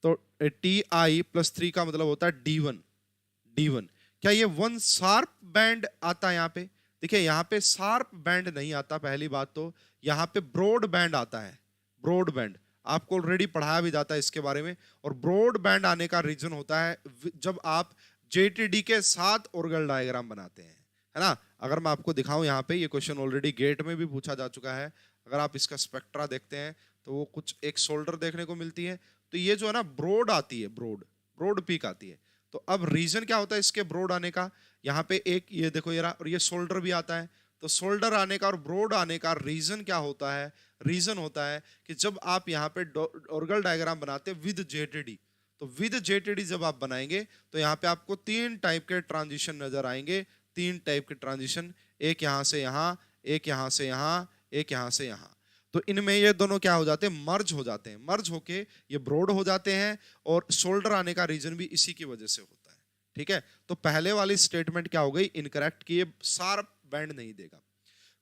[SPEAKER 1] तो Ti+3 का मतलब होता है D1। क्या ये वन शार्प बैंड आता है यहाँ पे? देखिए यहाँ पे शार्प बैंड नहीं आता, पहली बात तो यहाँ पे ब्रॉड बैंड आता है। ब्रॉड बैंड आपको ऑलरेडी पढ़ाया भी जाता है इसके बारे में। और ब्रॉड बैंड आने का रीजन होता है जब आप JTD के साथ ऑर्गल डायग्राम बनाते हैं, है ना। अगर मैं आपको दिखाऊं यहाँ पे, ये क्वेश्चन ऑलरेडी गेट में भी पूछा जा चुका है। अगर आप इसका स्पेक्ट्रा देखते हैं तो वो कुछ एक शोल्डर देखने को मिलती है। तो ये जो है ना ब्रॉड आती है, ब्रॉड पीक आती है। तो अब रीजन क्या होता है इसके ब्रॉड आने का? यहाँ पे एक ये देखो ये रहा, और ये शोल्डर भी आता है। तो शोल्डर आने का और ब्रॉड आने का रीजन क्या होता है? रीजन होता है कि जब आप यहाँ पे ऑर्गल डायग्राम बनाते हैं विद JTD, तो विद JTD जब आप बनाएंगे तो यहाँ पे आपको 3 टाइप के ट्रांजिशन नजर आएंगे। 3 टाइप के ट्रांजिशन, एक यहाँ से यहाँ, एक यहाँ से यहाँ, एक यहाँ से यहाँ। तो इनमें ये दोनों क्या हो जाते हैं? मर्ज हो जाते हैं। मर्ज होके ये ब्रॉड हो जाते हैं और शोल्डर आने का रीजन भी इसी की वजह से होता है, ठीक है। तो पहले वाली स्टेटमेंट क्या हो गई? इनकरेक्ट, कि ये शार्प बैंड नहीं देगा।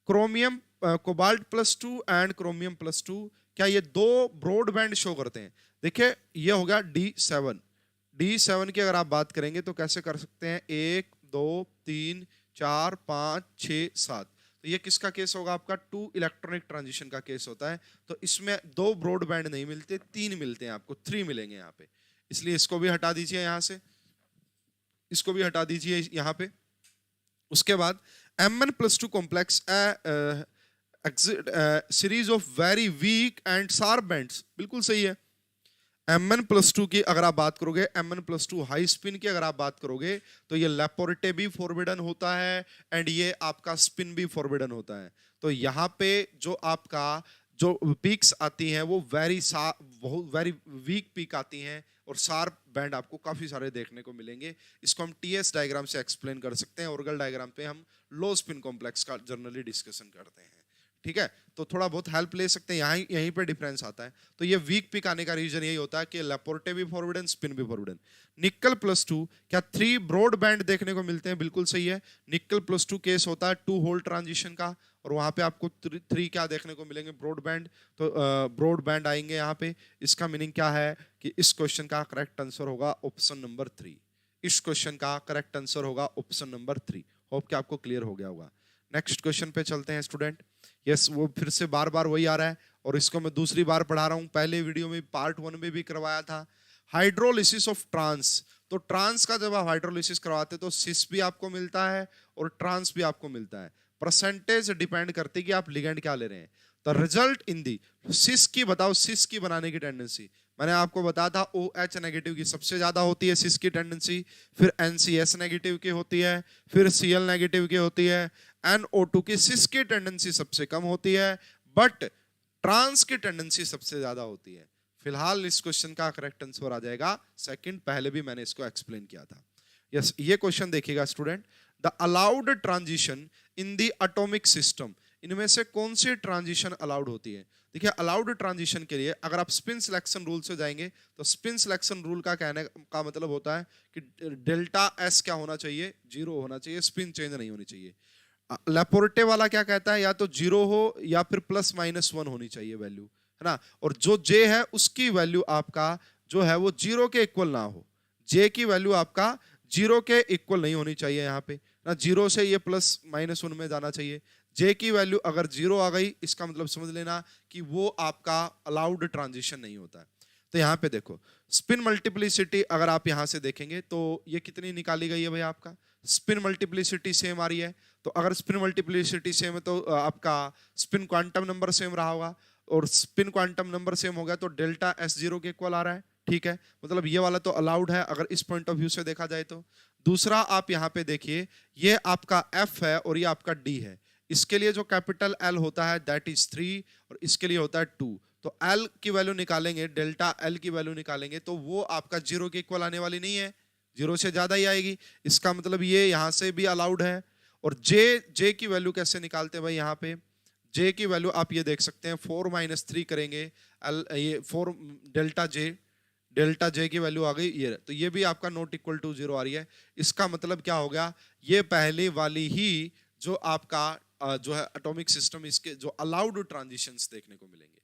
[SPEAKER 1] क्रोमियम कोबाल्ट+2 एंड क्रोमियम+2, क्या ये 2 ब्रॉड बैंड शो करते हैं? देखिए ये हो गया D7 की अगर आप बात करेंगे तो कैसे कर सकते हैं? 1 2 3 4 5 6 7। तो ये किसका केस होगा? आपका 2 इलेक्ट्रॉनिक ट्रांजिशन का केस होता है। तो इसमें 2 ब्रॉड बैंड नहीं मिलते, 3 मिलते हैं आपको, 3 मिलेंगे यहाँ पे। इसलिए इसको भी हटा दीजिए यहाँ से, इसको भी हटा दीजिए यहाँ पे। उसके बाद Mn+2 complex series of very weak and sharp bands, बिल्कुल सही है। Mn+2 की अगर आप बात करोगे, Mn+2 हाई स्पिन की अगर आप बात करोगे तो ये लैपोरेटे भी फॉरबिडन होता है एंड ये आपका स्पिन भी फॉरबिडन होता है। तो यहाँ पे जो आपका जो पीक्स आती हैं वो वेरी वीक पीक आती हैं और शार्प बैंड आपको काफी सारे देखने को मिलेंगे। इसको हम TS डायग्राम से एक्सप्लेन कर सकते हैं। ऑर्गल डायग्राम पे हम लो स्पिन कॉम्प्लेक्स का जनरली डिस्कशन करते हैं, ठीक है। तो थोड़ा बहुत हेल्प ले सकते हैं, यहीं पे डिफरेंस आता है। तो ये वीक पिक आने का रीजन यही होता है कि लैपोरेटे भी फॉरबिडन, स्पिन भी फॉरबिडन। निकल+2, क्या 3 ब्रॉड बैंड देखने को मिलते हैं? बिल्कुल सही है। निकल+2 केस होता है 2 होल ट्रांजिशन का, और वहां पे आपको 3 क्या देखने को मिलेंगे? Broad band. तो ब्रॉड बैंड आएंगे यहाँ पे। इसका मीनिंग क्या है कि इस क्वेश्चन का करेक्ट आंसर होगा ऑप्शन नंबर 3। इस क्वेश्चन का करेक्ट आंसर होगा ऑप्शन नंबर 3। होप कि आपको क्लियर हो गया होगा। नेक्स्ट क्वेश्चन पे चलते हैं स्टूडेंट। यस, वो फिर से बार बार वही आ रहा है और इसको मैं दूसरी बार पढ़ा रहा हूँ। पहले वीडियो में पार्ट 1 में भी करवाया था। Hydrolysis of trans. तो ट्रांस का जब आप हाइड्रोलिसिस करवाते तो सिस भी आपको मिलता है और ट्रांस भी आपको मिलता है। परसेंटेज डिपेंड करती है कि आप लिगेंड क्या ले रहे हैं। तो रिजल्ट इन दी सिस की बताओ, सिस की बनाने की टेंडेंसी मैंने आपको बताया था OH नेगेटिव की सबसे ज्यादा होती है सिस की टेंडेंसी, फिर NCS नेगेटिव की होती है, फिर Cl नेगेटिव की होती है, NO2 की सिस की टेंडेंसी सबसे कम होती है, बट ट्रांस की टेंडेंसी सबसे ज्यादा होती है। फिलहाल इस क्वेश्चन का करेक्ट आंसर आ जाएगा सेकंड, पहले भी मैंने इसको एक्सप्लेन किया था। यस, ये क्वेश्चन देखिएगा student. The allowed transition in the atomic system, इनमें से कौन सी ट्रांजिशन अलाउड होती है? देखिए अलाउड ट्रांजिशन के लिए अगर आप स्पिन सिलेक्शन रूल से जाएंगे तो स्पिन सिलेक्शन रूल का कहने का मतलब होता है कि डेल्टा S क्या होना चाहिए? 0 होना चाहिए, स्पिन चेंज नहीं होनी चाहिए। लैपोरेटे वाला क्या कहता है? या तो 0 हो या फिर +-1 होनी चाहिए वैल्यू, है ना। और जो J है उसकी वैल्यू आपका जो है वो 0 के इक्वल ना हो। J की वैल्यू आपका 0 के इक्वल नहीं होनी चाहिए यहाँ पे ना, 0 से ये +-1 में जाना चाहिए। J की वैल्यू अगर 0 आ गई इसका मतलब समझ लेना कि वो आपका अलाउड ट्रांजिशन नहीं होता है। तो यहाँ पे देखो स्पिन मल्टीप्लिसिटी अगर आप यहाँ से देखेंगे तो ये कितनी निकाली गई है भाई? आपका स्पिन मल्टीप्लिसिटी सेम आ रही है। तो अगर स्पिन मल्टीप्लिसिटी सेम है तो आपका स्पिन क्वांटम नंबर सेम रहा होगा, और स्पिन क्वांटम नंबर सेम हो गया तो डेल्टा S 0 के इक्वल आ रहा है, ठीक है, मतलब ये वाला तो अलाउड है अगर इस पॉइंट ऑफ व्यू से देखा जाए तो। दूसरा आप यहाँ पे देखिए, ये आपका F है और ये आपका D है। इसके लिए जो कैपिटल L होता है दैट इज 3 और इसके लिए होता है 2। तो L की वैल्यू निकालेंगे, डेल्टा L की वैल्यू निकालेंगे तो वो आपका 0 के इक्वल आने वाली नहीं है, 0 से ज्यादा ही आएगी। इसका मतलब ये यहाँ से भी अलाउड है। और J की वैल्यू कैसे निकालते हैं भाई, यहाँ पे J की वैल्यू आप ये देख सकते हैं 4 - 3 करेंगे, ये 4 डेल्टा J की वैल्यू आ गई ये, तो ये भी आपका नॉट इक्वल टू 0 आ रही है। इसका मतलब क्या हो गया, ये पहले वाली ही जो आपका जो है एटॉमिक सिस्टम, इसके जो अलाउड ट्रांजिशंस देखने को मिलेंगे,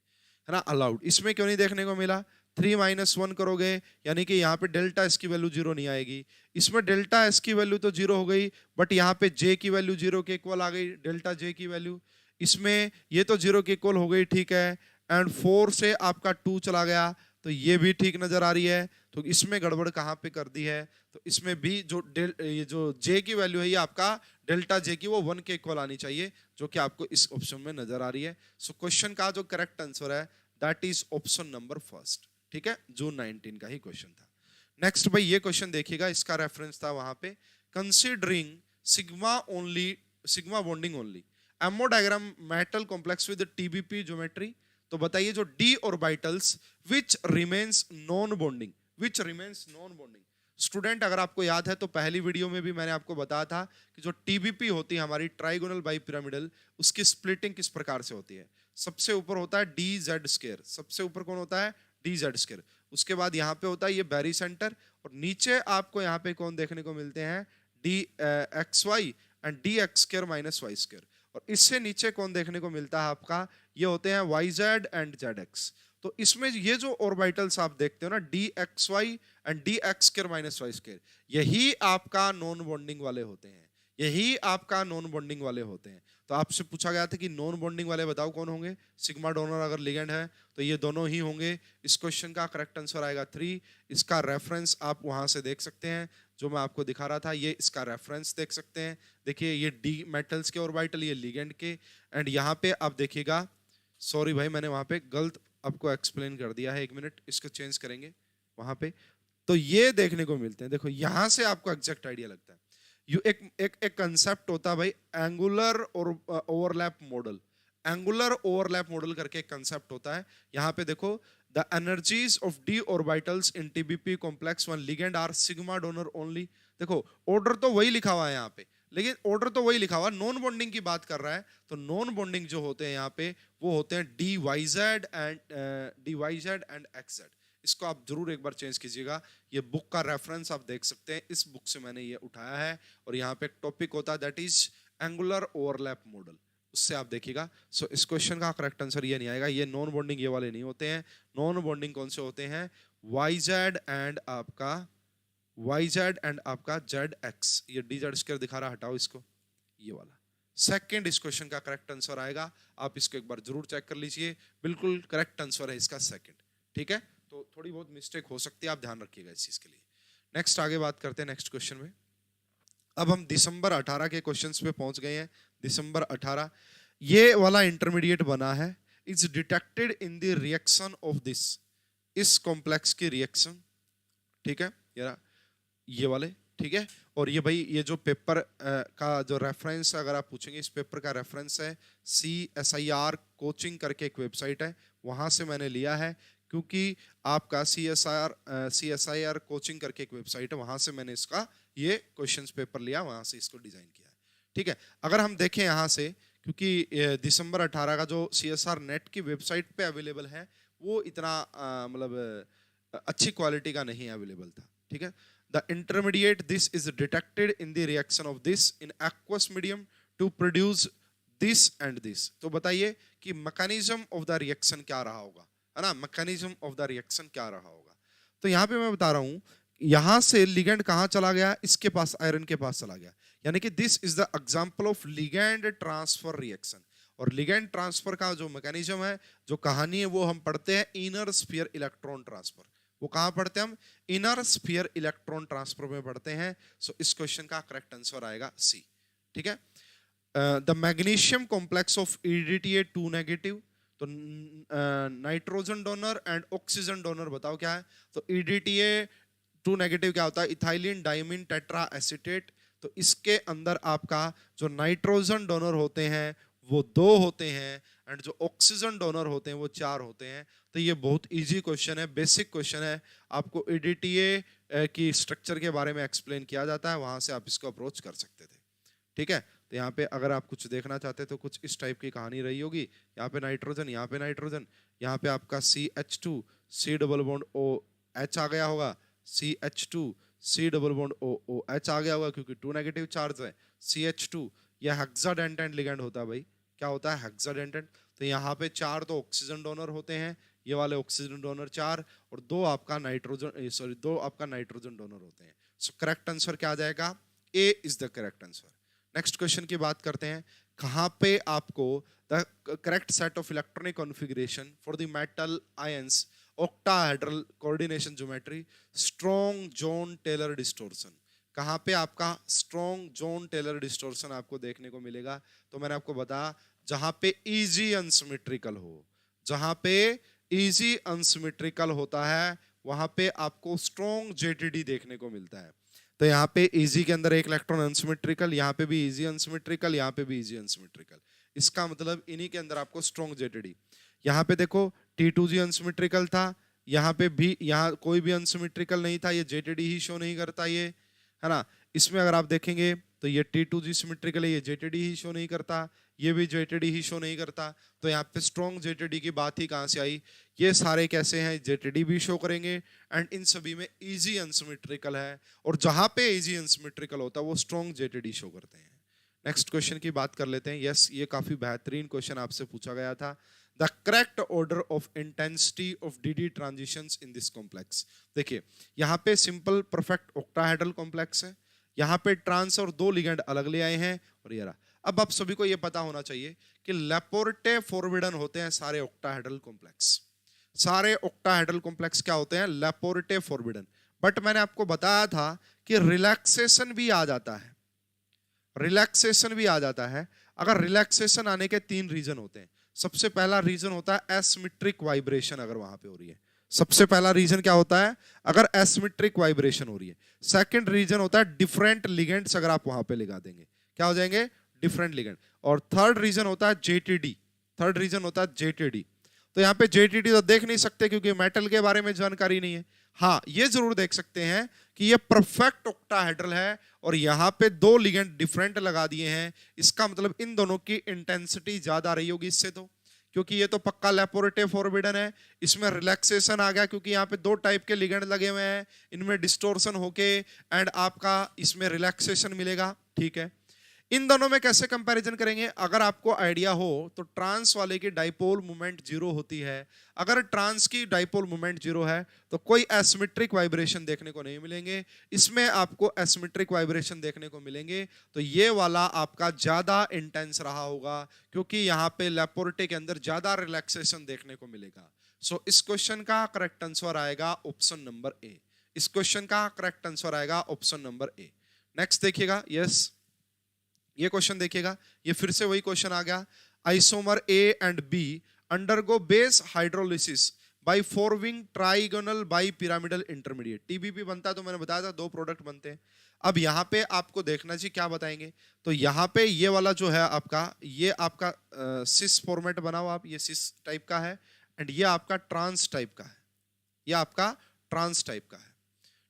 [SPEAKER 1] है ना, अलाउड। इसमें क्यों नहीं देखने को मिला, 3 - 1 करोगे यानी कि यहाँ पे डेल्टा एस की वैल्यू 0 नहीं आएगी। इसमें डेल्टा एस की वैल्यू तो 0 हो गई, बट यहाँ पे J की वैल्यू 0 के इक्वल आ गई, डेल्टा J की वैल्यू। इसमें ये तो 0 के इक्वल हो गई, ठीक है, एंड 4 से आपका 2 चला गया तो ये भी ठीक नजर आ रही है। तो इसमें गड़बड़ कहाँ पे कर दी है, तो इसमें भी ये जो J की वैल्यू है ये आपका डेल्टा J की वो 1 के इक्वल आनी चाहिए, जो कि आपको इस ऑप्शन में नजर आ रही है। सो क्वेश्चन का जो करेक्ट आंसर है that is option number first, ठीक है, जून 19 का ही क्वेश्चन था। नेक्स्ट भाई ये क्वेश्चन देखिएगा, इसका रेफरेंस था वहां पे, considering sigma bonding only ammo diagram metal complex with TBP geometry. तो बताइए जो d orbitals which remains non bonding. Student अगर आपको याद है तो पहली वीडियो में भी मैंने आपको बताया था कि जो TBP होती है हमारी ट्राइगोनल बाइपिरामिडल, उसकी स्प्लिटिंग किस प्रकार से होती है। सबसे ऊपर होता है DZ², सबसे ऊपर कौन होता है, DZ²। उसके बाद यहाँ पे होता है ये बैरी सेंटर, और नीचे आपको यहाँ पे कौन देखने को मिलते हैं, DXY एंड DX² - Y²। और इससे नीचे कौन देखने को मिलता है आपका, ये होते हैं YZ एंड ZX। तो इसमें ये जो ऑर्बिटल्स आप देखते हो ना, DXY एंड DX² - Y², यही आपका नॉन बॉन्डिंग वाले होते हैं, यही आपका नॉन बॉन्डिंग वाले होते हैं। तो आपसे पूछा गया था कि नॉन बॉन्डिंग वाले बताओ कौन होंगे, सिग्मा डोनर अगर लिगेंड है तो ये दोनों ही होंगे। इस क्वेश्चन का करेक्ट आंसर आएगा 3। इसका रेफरेंस आप वहां से देख सकते हैं, जो मैं आपको दिखा रहा था, ये इसका रेफरेंस देख सकते हैं। देखिए ये डी मेटल्स के ऑर्बिटल, ये लिगेंड के, एंड यहाँ पे आप देखिएगा, सॉरी भाई मैंने वहां पे गलत आपको एक्सप्लेन कर दिया है, 1 मिनट इसको चेंज करेंगे वहां पे। तो ये देखने को मिलते हैं, देखो यहां से आपको एग्जैक्ट आइडिया लगता है। एक कंसेप्ट होता है भाई एंगुलर और overlap model, angular overlap model करके एक कंसेप्ट होता है। यहाँ पे देखो, the energies of d orbitals in TBP complex one ligand are sigma donor only. देखो ऑर्डर तो वही लिखा हुआ है यहाँ पे, लेकिन ऑर्डर तो वही लिखा हुआ, नॉन बॉन्डिंग की बात कर रहा है। तो नॉन बॉन्डिंग जो होते हैं यहाँ पे वो होते हैं DYZ एंड XZ। इसको आप जरूर एक बार चेंज कीजिएगा। ये बुक का रेफरेंस आप देख सकते हैं, इस बुक से मैंने ये उठाया है, और यहाँ पे एक टॉपिक होता है that is angular overlap model, उससे आप देखिएगा। सो इस क्वेश्चन का करेक्ट आंसर ये नहीं आएगा, ये नॉन बॉन्डिंग ये वाले नहीं होते हैं। नॉन बॉन्डिंग कौन से होते हैं, YZ एंड आपका ZX। ये DZ² दिखा रहा, हटाओ इसको, ये वाला सेकंड इस क्वेश्चन का करेक्ट आंसर आएगा। आप इसको एक बार जरूर चेक कर लीजिए, बिल्कुल करेक्ट आंसर है इसका सेकंड, ठीक है। तो थोड़ी बहुत मिस्टेक हो सकती है, आप ध्यान रखिएगा इस चीज के लिए। नेक्स्ट आगे बात करते हैं नेक्स्ट क्वेश्चन में। अब हम दिसंबर 18 के क्वेश्चंस पे पहुंच गए हैं। दिसंबर 18 ये वाला इंटरमीडिएट बना है, is detected in the reaction of this, इस कॉम्प्लेक्स की रिएक्शन, ठीक है, ये वाले, ठीक है। और ये भाई ये जो पेपर का जो रेफरेंस अगर आप पूछेंगे, इस पेपर का रेफरेंस है CSIR कोचिंग करके एक वेबसाइट है, वहां से मैंने लिया है, क्योंकि आपका CSIR कोचिंग करके एक वेबसाइट है, वहां से मैंने इसका ये क्वेश्चंस पेपर लिया, वहां से इसको डिजाइन किया है, ठीक है। अगर हम देखें यहाँ से, क्योंकि दिसंबर 18 का जो CSR नेट की वेबसाइट पे अवेलेबल है वो इतना मतलब अच्छी क्वालिटी का नहीं अवेलेबल था, ठीक है। The intermediate this is detected in the reaction of this in aqueous medium to produce this and this। तो बताइए कि मैकेनिज्म ऑफ द रिएक्शन क्या रहा होगा, है ना, मैकेनिज्म ऑफ द रिएक्शन क्या रहा होगा। तो यहाँ पे मैं बता रहा हूँ, यहाँ से लिगेंड कहाँ चला गया, इसके पास, आयरन के पास चला गया, यानी कि this is the example of ligand transfer reaction. और लिगेंड ट्रांसफर का जो मैकेनिज्म है, जो कहानी है, वो हम पढ़ते हैं इनर स्फीयर इलेक्ट्रॉन ट्रांसफर। वो कहाँ पढ़ते हैं हम, इनर स्फीयर इलेक्ट्रॉन ट्रांसफर में पढ़ते हैं। सो इस क्वेश्चन का करेक्ट आंसर आएगा C, ठीक है। The magnesium complex of EDTA2 negative, तो nitrogen donor and oxygen donor बताओ क्या है। तो EDTA 2 नेगेटिव क्या होता है, इथाइलिन डाइमीन टेट्रा एसीटेट। तो इसके अंदर आपका जो नाइट्रोजन डोनर होते हैं वो 2 होते हैं एंड जो ऑक्सीजन डोनर होते हैं वो 4 होते हैं। तो ये बहुत इजी क्वेश्चन है, बेसिक क्वेश्चन है। आपको EDTA की स्ट्रक्चर के बारे में एक्सप्लेन किया जाता है, वहां से आप इसको अप्रोच कर सकते थे। ठीक है, तो यहाँ पे अगर आप कुछ देखना चाहते तो कुछ इस टाइप की कहानी रही होगी। यहाँ पे नाइट्रोजन, यहाँ पे नाइट्रोजन, यहाँ पे आपका CH2 C double bond OH आ गया होगा, CH2 C double bond OH आ गया होगा क्योंकि 2 नेगेटिव चार्ज है। CH2 यह हेक्साडेंटेंट लिगैंड होता है भाई, क्या होता है, हेक्साडेंटेंट। तो यहाँ पे 4 तो ऑक्सीजन डोनर होते हैं, ये वाले ऑक्सीजन डोनर 4 और 2 आपका नाइट्रोजन, सॉरी 2 आपका नाइट्रोजन डोनर होते हैं। सो करेक्ट आंसर क्या आ जाएगा, A is the correct answer. Next question की बात करते हैं, कहां पे आपको the correct set of electronic configuration for the metal ions octahedral coordination geometry strong Jahn Teller distortion, कहां पे आपका स्ट्रॉन्ग जोन टेलर डिस्टोर्शन आपको देखने को मिलेगा। तो मैंने आपको बताया जहां पे इजी अनसिमेट्रिकल हो, जहां पे इजी अनसिमेट्रिकल होता है वहां पे आपको स्ट्रॉन्ग जेटीडी देखने को मिलता है। तो यहाँ पे इजी के अंदर एक इलेक्ट्रॉन अनसिमेट्रिकल, यहाँ पे भी इजी अनसिमेट्रिकल, यहाँ पे भी इजी अनसिमेट्रिकल। इसका मतलब इन्हीं के अंदर आपको स्ट्रॉन्ग जेटीडी। यहाँ पे देखो T2G अनसिमेट्रिकल था, यहाँ पे भी, यहाँ कोई भी अनसिमेट्रिकल नहीं था, ये जेटीडी ही शो नहीं करता ये, है ना। इसमें अगर आप देखेंगे तो ये T2G सिमेट्रिकल है, ये जेटीडी ही शो नहीं करता, ये भी जेटीडी ही शो नहीं करता। तो यहाँ पे स्ट्रॉन्ग जेटीडी की बात ही कहाँ से आई, ये सारे कैसे हैं, जेटीडी भी शो करेंगे एंड इन सभी में इजी अनसिमेट्रिकल है, और जहां पे इजी अनसिमेट्रिकल होता है वो स्ट्रॉन्ग जेटीडी शो करते हैं। नेक्स्ट क्वेश्चन की बात कर लेते हैं। यस, ये काफी बेहतरीन क्वेश्चन आपसे पूछा गया था। The correct order of intensity of DD transitions in this complex. देखिए यहाँ पे सिंपल परफेक्ट ऑक्टाहेड्रल कॉम्प्लेक्स है, यहाँ पे ट्रांस और 2 लिगेंड अलग ले आए हैं, और ये रहा। अब आप सभी को ये पता होना चाहिए कि लैपोर्टे फॉरबिडन होते हैं सारे ऑक्टाहेड्रल कॉम्प्लेक्स, सारे ऑक्टाहेड्रल कॉम्प्लेक्स क्या होते हैं, लैपोर्टे फॉरबिडन। बट मैंने आपको बताया था कि रिलैक्सेशन भी आ जाता है, रिलैक्सेशन भी आ जाता है। अगर रिलैक्सेशन आने के 3 रीजन होते हैं। सबसे पहला रीजन होता है एसिमेट्रिक वाइब्रेशन, अगर वहां पे हो रही है। सबसे पहला रीजन क्या होता है, अगर एसिमेट्रिक वाइब्रेशन हो रही है। सेकंड रीजन होता है डिफरेंट लिगेंड्स, अगर आप वहां पे लगा देंगे क्या हो जाएंगे, डिफरेंट लिगेंड। और थर्ड रीजन होता है जेटीडी, थर्ड रीजन होता है जेटीडी। तो यहाँ पे जेटीडी तो देख नहीं सकते क्योंकि मेटल के बारे में जानकारी नहीं है। हाँ, ये जरूर देख सकते हैं कि ये परफेक्ट ऑक्टाहेड्रल है और यहाँ पे 2 लिगेंड डिफरेंट लगा दिए हैं। इसका मतलब इन दोनों की इंटेंसिटी ज्यादा रही होगी इससे, तो क्योंकि ये तो पक्का लैपोरेटे फॉरबिडन है। इसमें रिलैक्सेशन आ गया क्योंकि यहाँ पे 2 टाइप के लिगेंड लगे हुए हैं, इनमें डिस्टोर्शन होके एंड आपका इसमें रिलैक्सेशन मिलेगा। ठीक है, इन दोनों में कैसे कंपैरिजन करेंगे, अगर आपको आइडिया हो तो ट्रांस वाले की डाइपोल मोमेंट 0 होती है। अगर ट्रांस की डाइपोल मोमेंट 0 है तो कोई एसिमेट्रिक वाइब्रेशन देखने को नहीं मिलेंगे, इसमें आपको एसिमेट्रिक वाइब्रेशन देखने को मिलेंगे। तो ये वाला आपका ज्यादा इंटेंस रहा होगा क्योंकि यहाँ पे लैपोर्टे के अंदर ज्यादा रिलैक्सेशन देखने को मिलेगा। सो इस क्वेश्चन का करेक्ट आंसर आएगा ऑप्शन नंबर ए। इस क्वेश्चन का करेक्ट आंसर आएगा ऑप्शन नंबर ए। नेक्स्ट देखिएगा, यस ये क्वेश्चन देखिएगा, ये फिर से वही क्वेश्चन आ गया। Isomer A and B undergo base hydrolysis by forming trigonal bi pyramidal intermediate. TBP बनता है तो मैंने बताया था 2 प्रोडक्ट बनते हैं। अब यहाँ पे आपको देखना चाहिए क्या बताएंगे। तो यहाँ पे ये वाला जो है आपका, ये आपका सिस फॉर्मेट बना हुआ, आप ये सिस टाइप का है एंड ये आपका ट्रांस टाइप का है, ये आपका ट्रांस टाइप का है।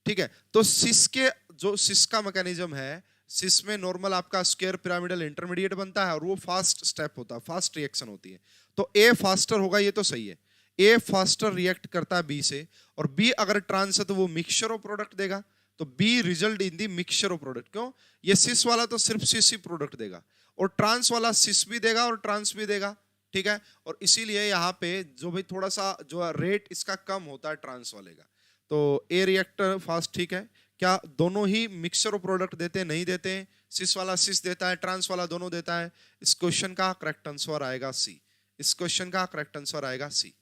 [SPEAKER 1] ठीक है, तो सिस के जो सिस का मैकेनिज्म है, सिस में नॉर्मल आपका स्क्वायर पिरामिडल इंटरमीडिएट बनता है और वो फास्ट स्टेप होता है, फास्ट रिएक्शन होती है। तो ए फास्टर होगा, ये तो सही है, ए फास्टर रिएक्ट करता है बी से, और बी अगर ट्रांस है तो वो मिक्सचर ऑफ प्रोडक्ट देगा। तो B result in the mixture of product. क्यों, ये सिस वाला तो सिर्फ सिस ही प्रोडक्ट देगा और ट्रांस वाला सिस भी देगा और ट्रांस भी देगा। ठीक है, और इसीलिए यहाँ पे जो भाई थोड़ा सा जो रेट इसका कम होता है ट्रांस वाले का। तो ए रिएक्टर फास्ट, ठीक है। क्या दोनों ही मिक्सचर ऑफ प्रोडक्ट देते हैं, नहीं देते हैं, सिस वाला सिस देता है, ट्रांस वाला दोनों देता है। इस क्वेश्चन का करेक्ट आंसर आएगा सी। इस क्वेश्चन का करेक्ट आंसर आएगा सी।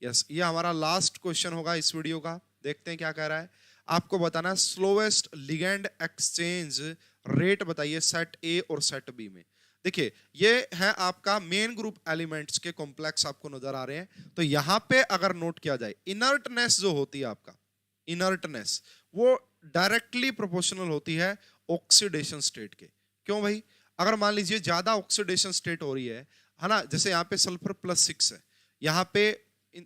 [SPEAKER 1] यस, ये हमारा लास्ट क्वेश्चन होगा इस वीडियो का। देखते हैं क्या कह रहा है। आपको बताना स्लोएस्ट लिगेंड एक्सचेंज रेट बताइए सेट ए और सेट बी में। देखिए ये है आपका मेन ग्रुप एलिमेंट्स के कॉम्प्लेक्स आपको नजर आ रहे हैं। तो यहां पे अगर नोट किया जाए, इनर्टनेस जो होती है आपका, इनर्टनेस वो डायरेक्टली प्रोपोर्शनल होती है ऑक्सीडेशन स्टेट के। क्यों भाई? अगर मान लीजिए ज्यादा ऑक्सीडेशन स्टेट हो रही है ना, जैसे यहाँ पे सल्फर +6 है, यहाँ पे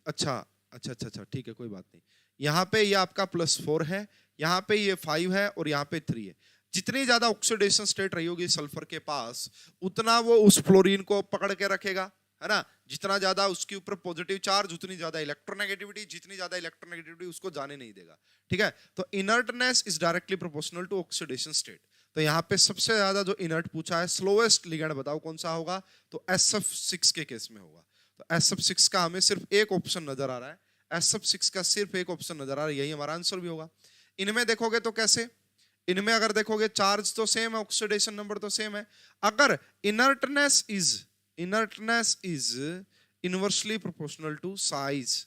[SPEAKER 1] अच्छा अच्छा अच्छा अच्छा ठीक है कोई बात नहीं, यहाँ पे ये आपका +4 है, यहाँ पे ये 5 है और यहाँ पे 3 है। जितनी ज्यादा ऑक्सीडेशन स्टेट रही होगी सल्फर के पास, उतना वो उस फ्लोरीन को पकड़ के रखेगा, है ना। जितना ज्यादा उसके ऊपर पॉजिटिव चार्ज, उतनी ज्यादा इलेक्ट्रोनेगेटिविटी, जितनी ज्यादा इलेक्ट्रोनेगेटिविटी उसको जाने नहीं देगा, ठीक है। तो inertness is directly proportional to oxidation state. तो यहाँ पे सबसे ज्यादा जो इनर्ट पूछा है, स्लोएस्ट लिगेंड बताओ कौन सा होगा, तो SF6 के केस में होगा। तो SF6 का हमें सिर्फ एक ऑप्शन नजर आ रहा है, SF6 का सिर्फ एक ऑप्शन नजर आ रहा है, यही हमारा आंसर भी होगा। इनमें देखोगे तो कैसे, इनमें अगर देखोगे चार्ज तो सेम है, ऑक्सीडेशन नंबर तो सेम है। अगर inertness is inversely proportional to size,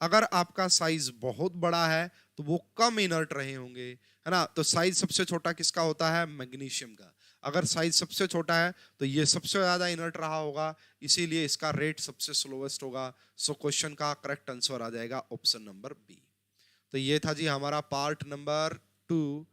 [SPEAKER 1] अगर आपका साइज बहुत बड़ा है तो वो कम इनर्ट रहे होंगे, है ना। तो साइज सबसे छोटा किसका होता है? मैग्नीशियम का। अगर साइज सबसे छोटा है तो ये सबसे ज्यादा इनर्ट रहा होगा, इसीलिए इसका रेट सबसे स्लोवेस्ट होगा। सो क्वेश्चन का करेक्ट आंसर आ जाएगा ऑप्शन नंबर बी। तो ये था जी हमारा पार्ट नंबर 2,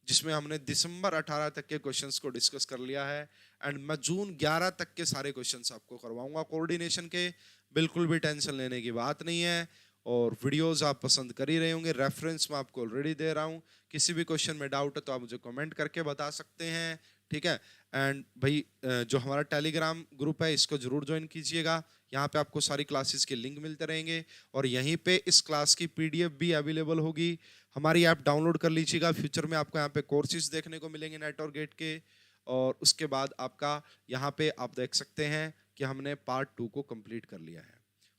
[SPEAKER 1] जिसमें हमने दिसंबर 18 तक के क्वेश्चंस को डिस्कस कर लिया है, एंड मैं जून 11 तक के सारे क्वेश्चंस आपको करवाऊंगा कोऑर्डिनेशन के। बिल्कुल भी टेंशन लेने की बात नहीं है, और वीडियोस आप पसंद कर ही रहे होंगे, रेफरेंस मैं आपको ऑलरेडी दे रहा हूँ। किसी भी क्वेश्चन में डाउट है तो आप मुझे कमेंट करके बता सकते हैं, ठीक है। एंड भाई जो हमारा टेलीग्राम ग्रुप है इसको जरूर ज्वाइन कीजिएगा, यहाँ पे आपको सारी क्लासेस के लिंक मिलते रहेंगे, और यहीं पे इस क्लास की PDF भी अवेलेबल होगी। हमारी ऐप डाउनलोड कर लीजिएगा, फ्यूचर में आपको यहाँ पे कोर्सेज देखने को मिलेंगे नेट और गेट के। और उसके बाद आपका यहाँ पे आप देख सकते हैं कि हमने पार्ट 2 को कंप्लीट कर लिया है।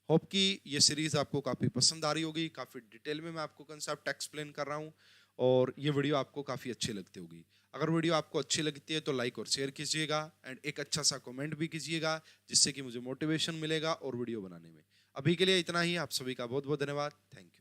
[SPEAKER 1] होप कि ये सीरीज आपको काफ़ी पसंद आ रही होगी, काफ़ी डिटेल में मैं आपको कंसेप्ट एक्सप्लेन कर रहा हूँ, और ये वीडियो आपको काफ़ी अच्छी लगती होगी। अगर वीडियो आपको अच्छी लगती है तो लाइक और शेयर कीजिएगा, एंड एक अच्छा सा कमेंट भी कीजिएगा, जिससे कि मुझे मोटिवेशन मिलेगा और वीडियो बनाने में। अभी के लिए इतना ही, आप सभी का बहुत बहुत धन्यवाद, थैंक यू।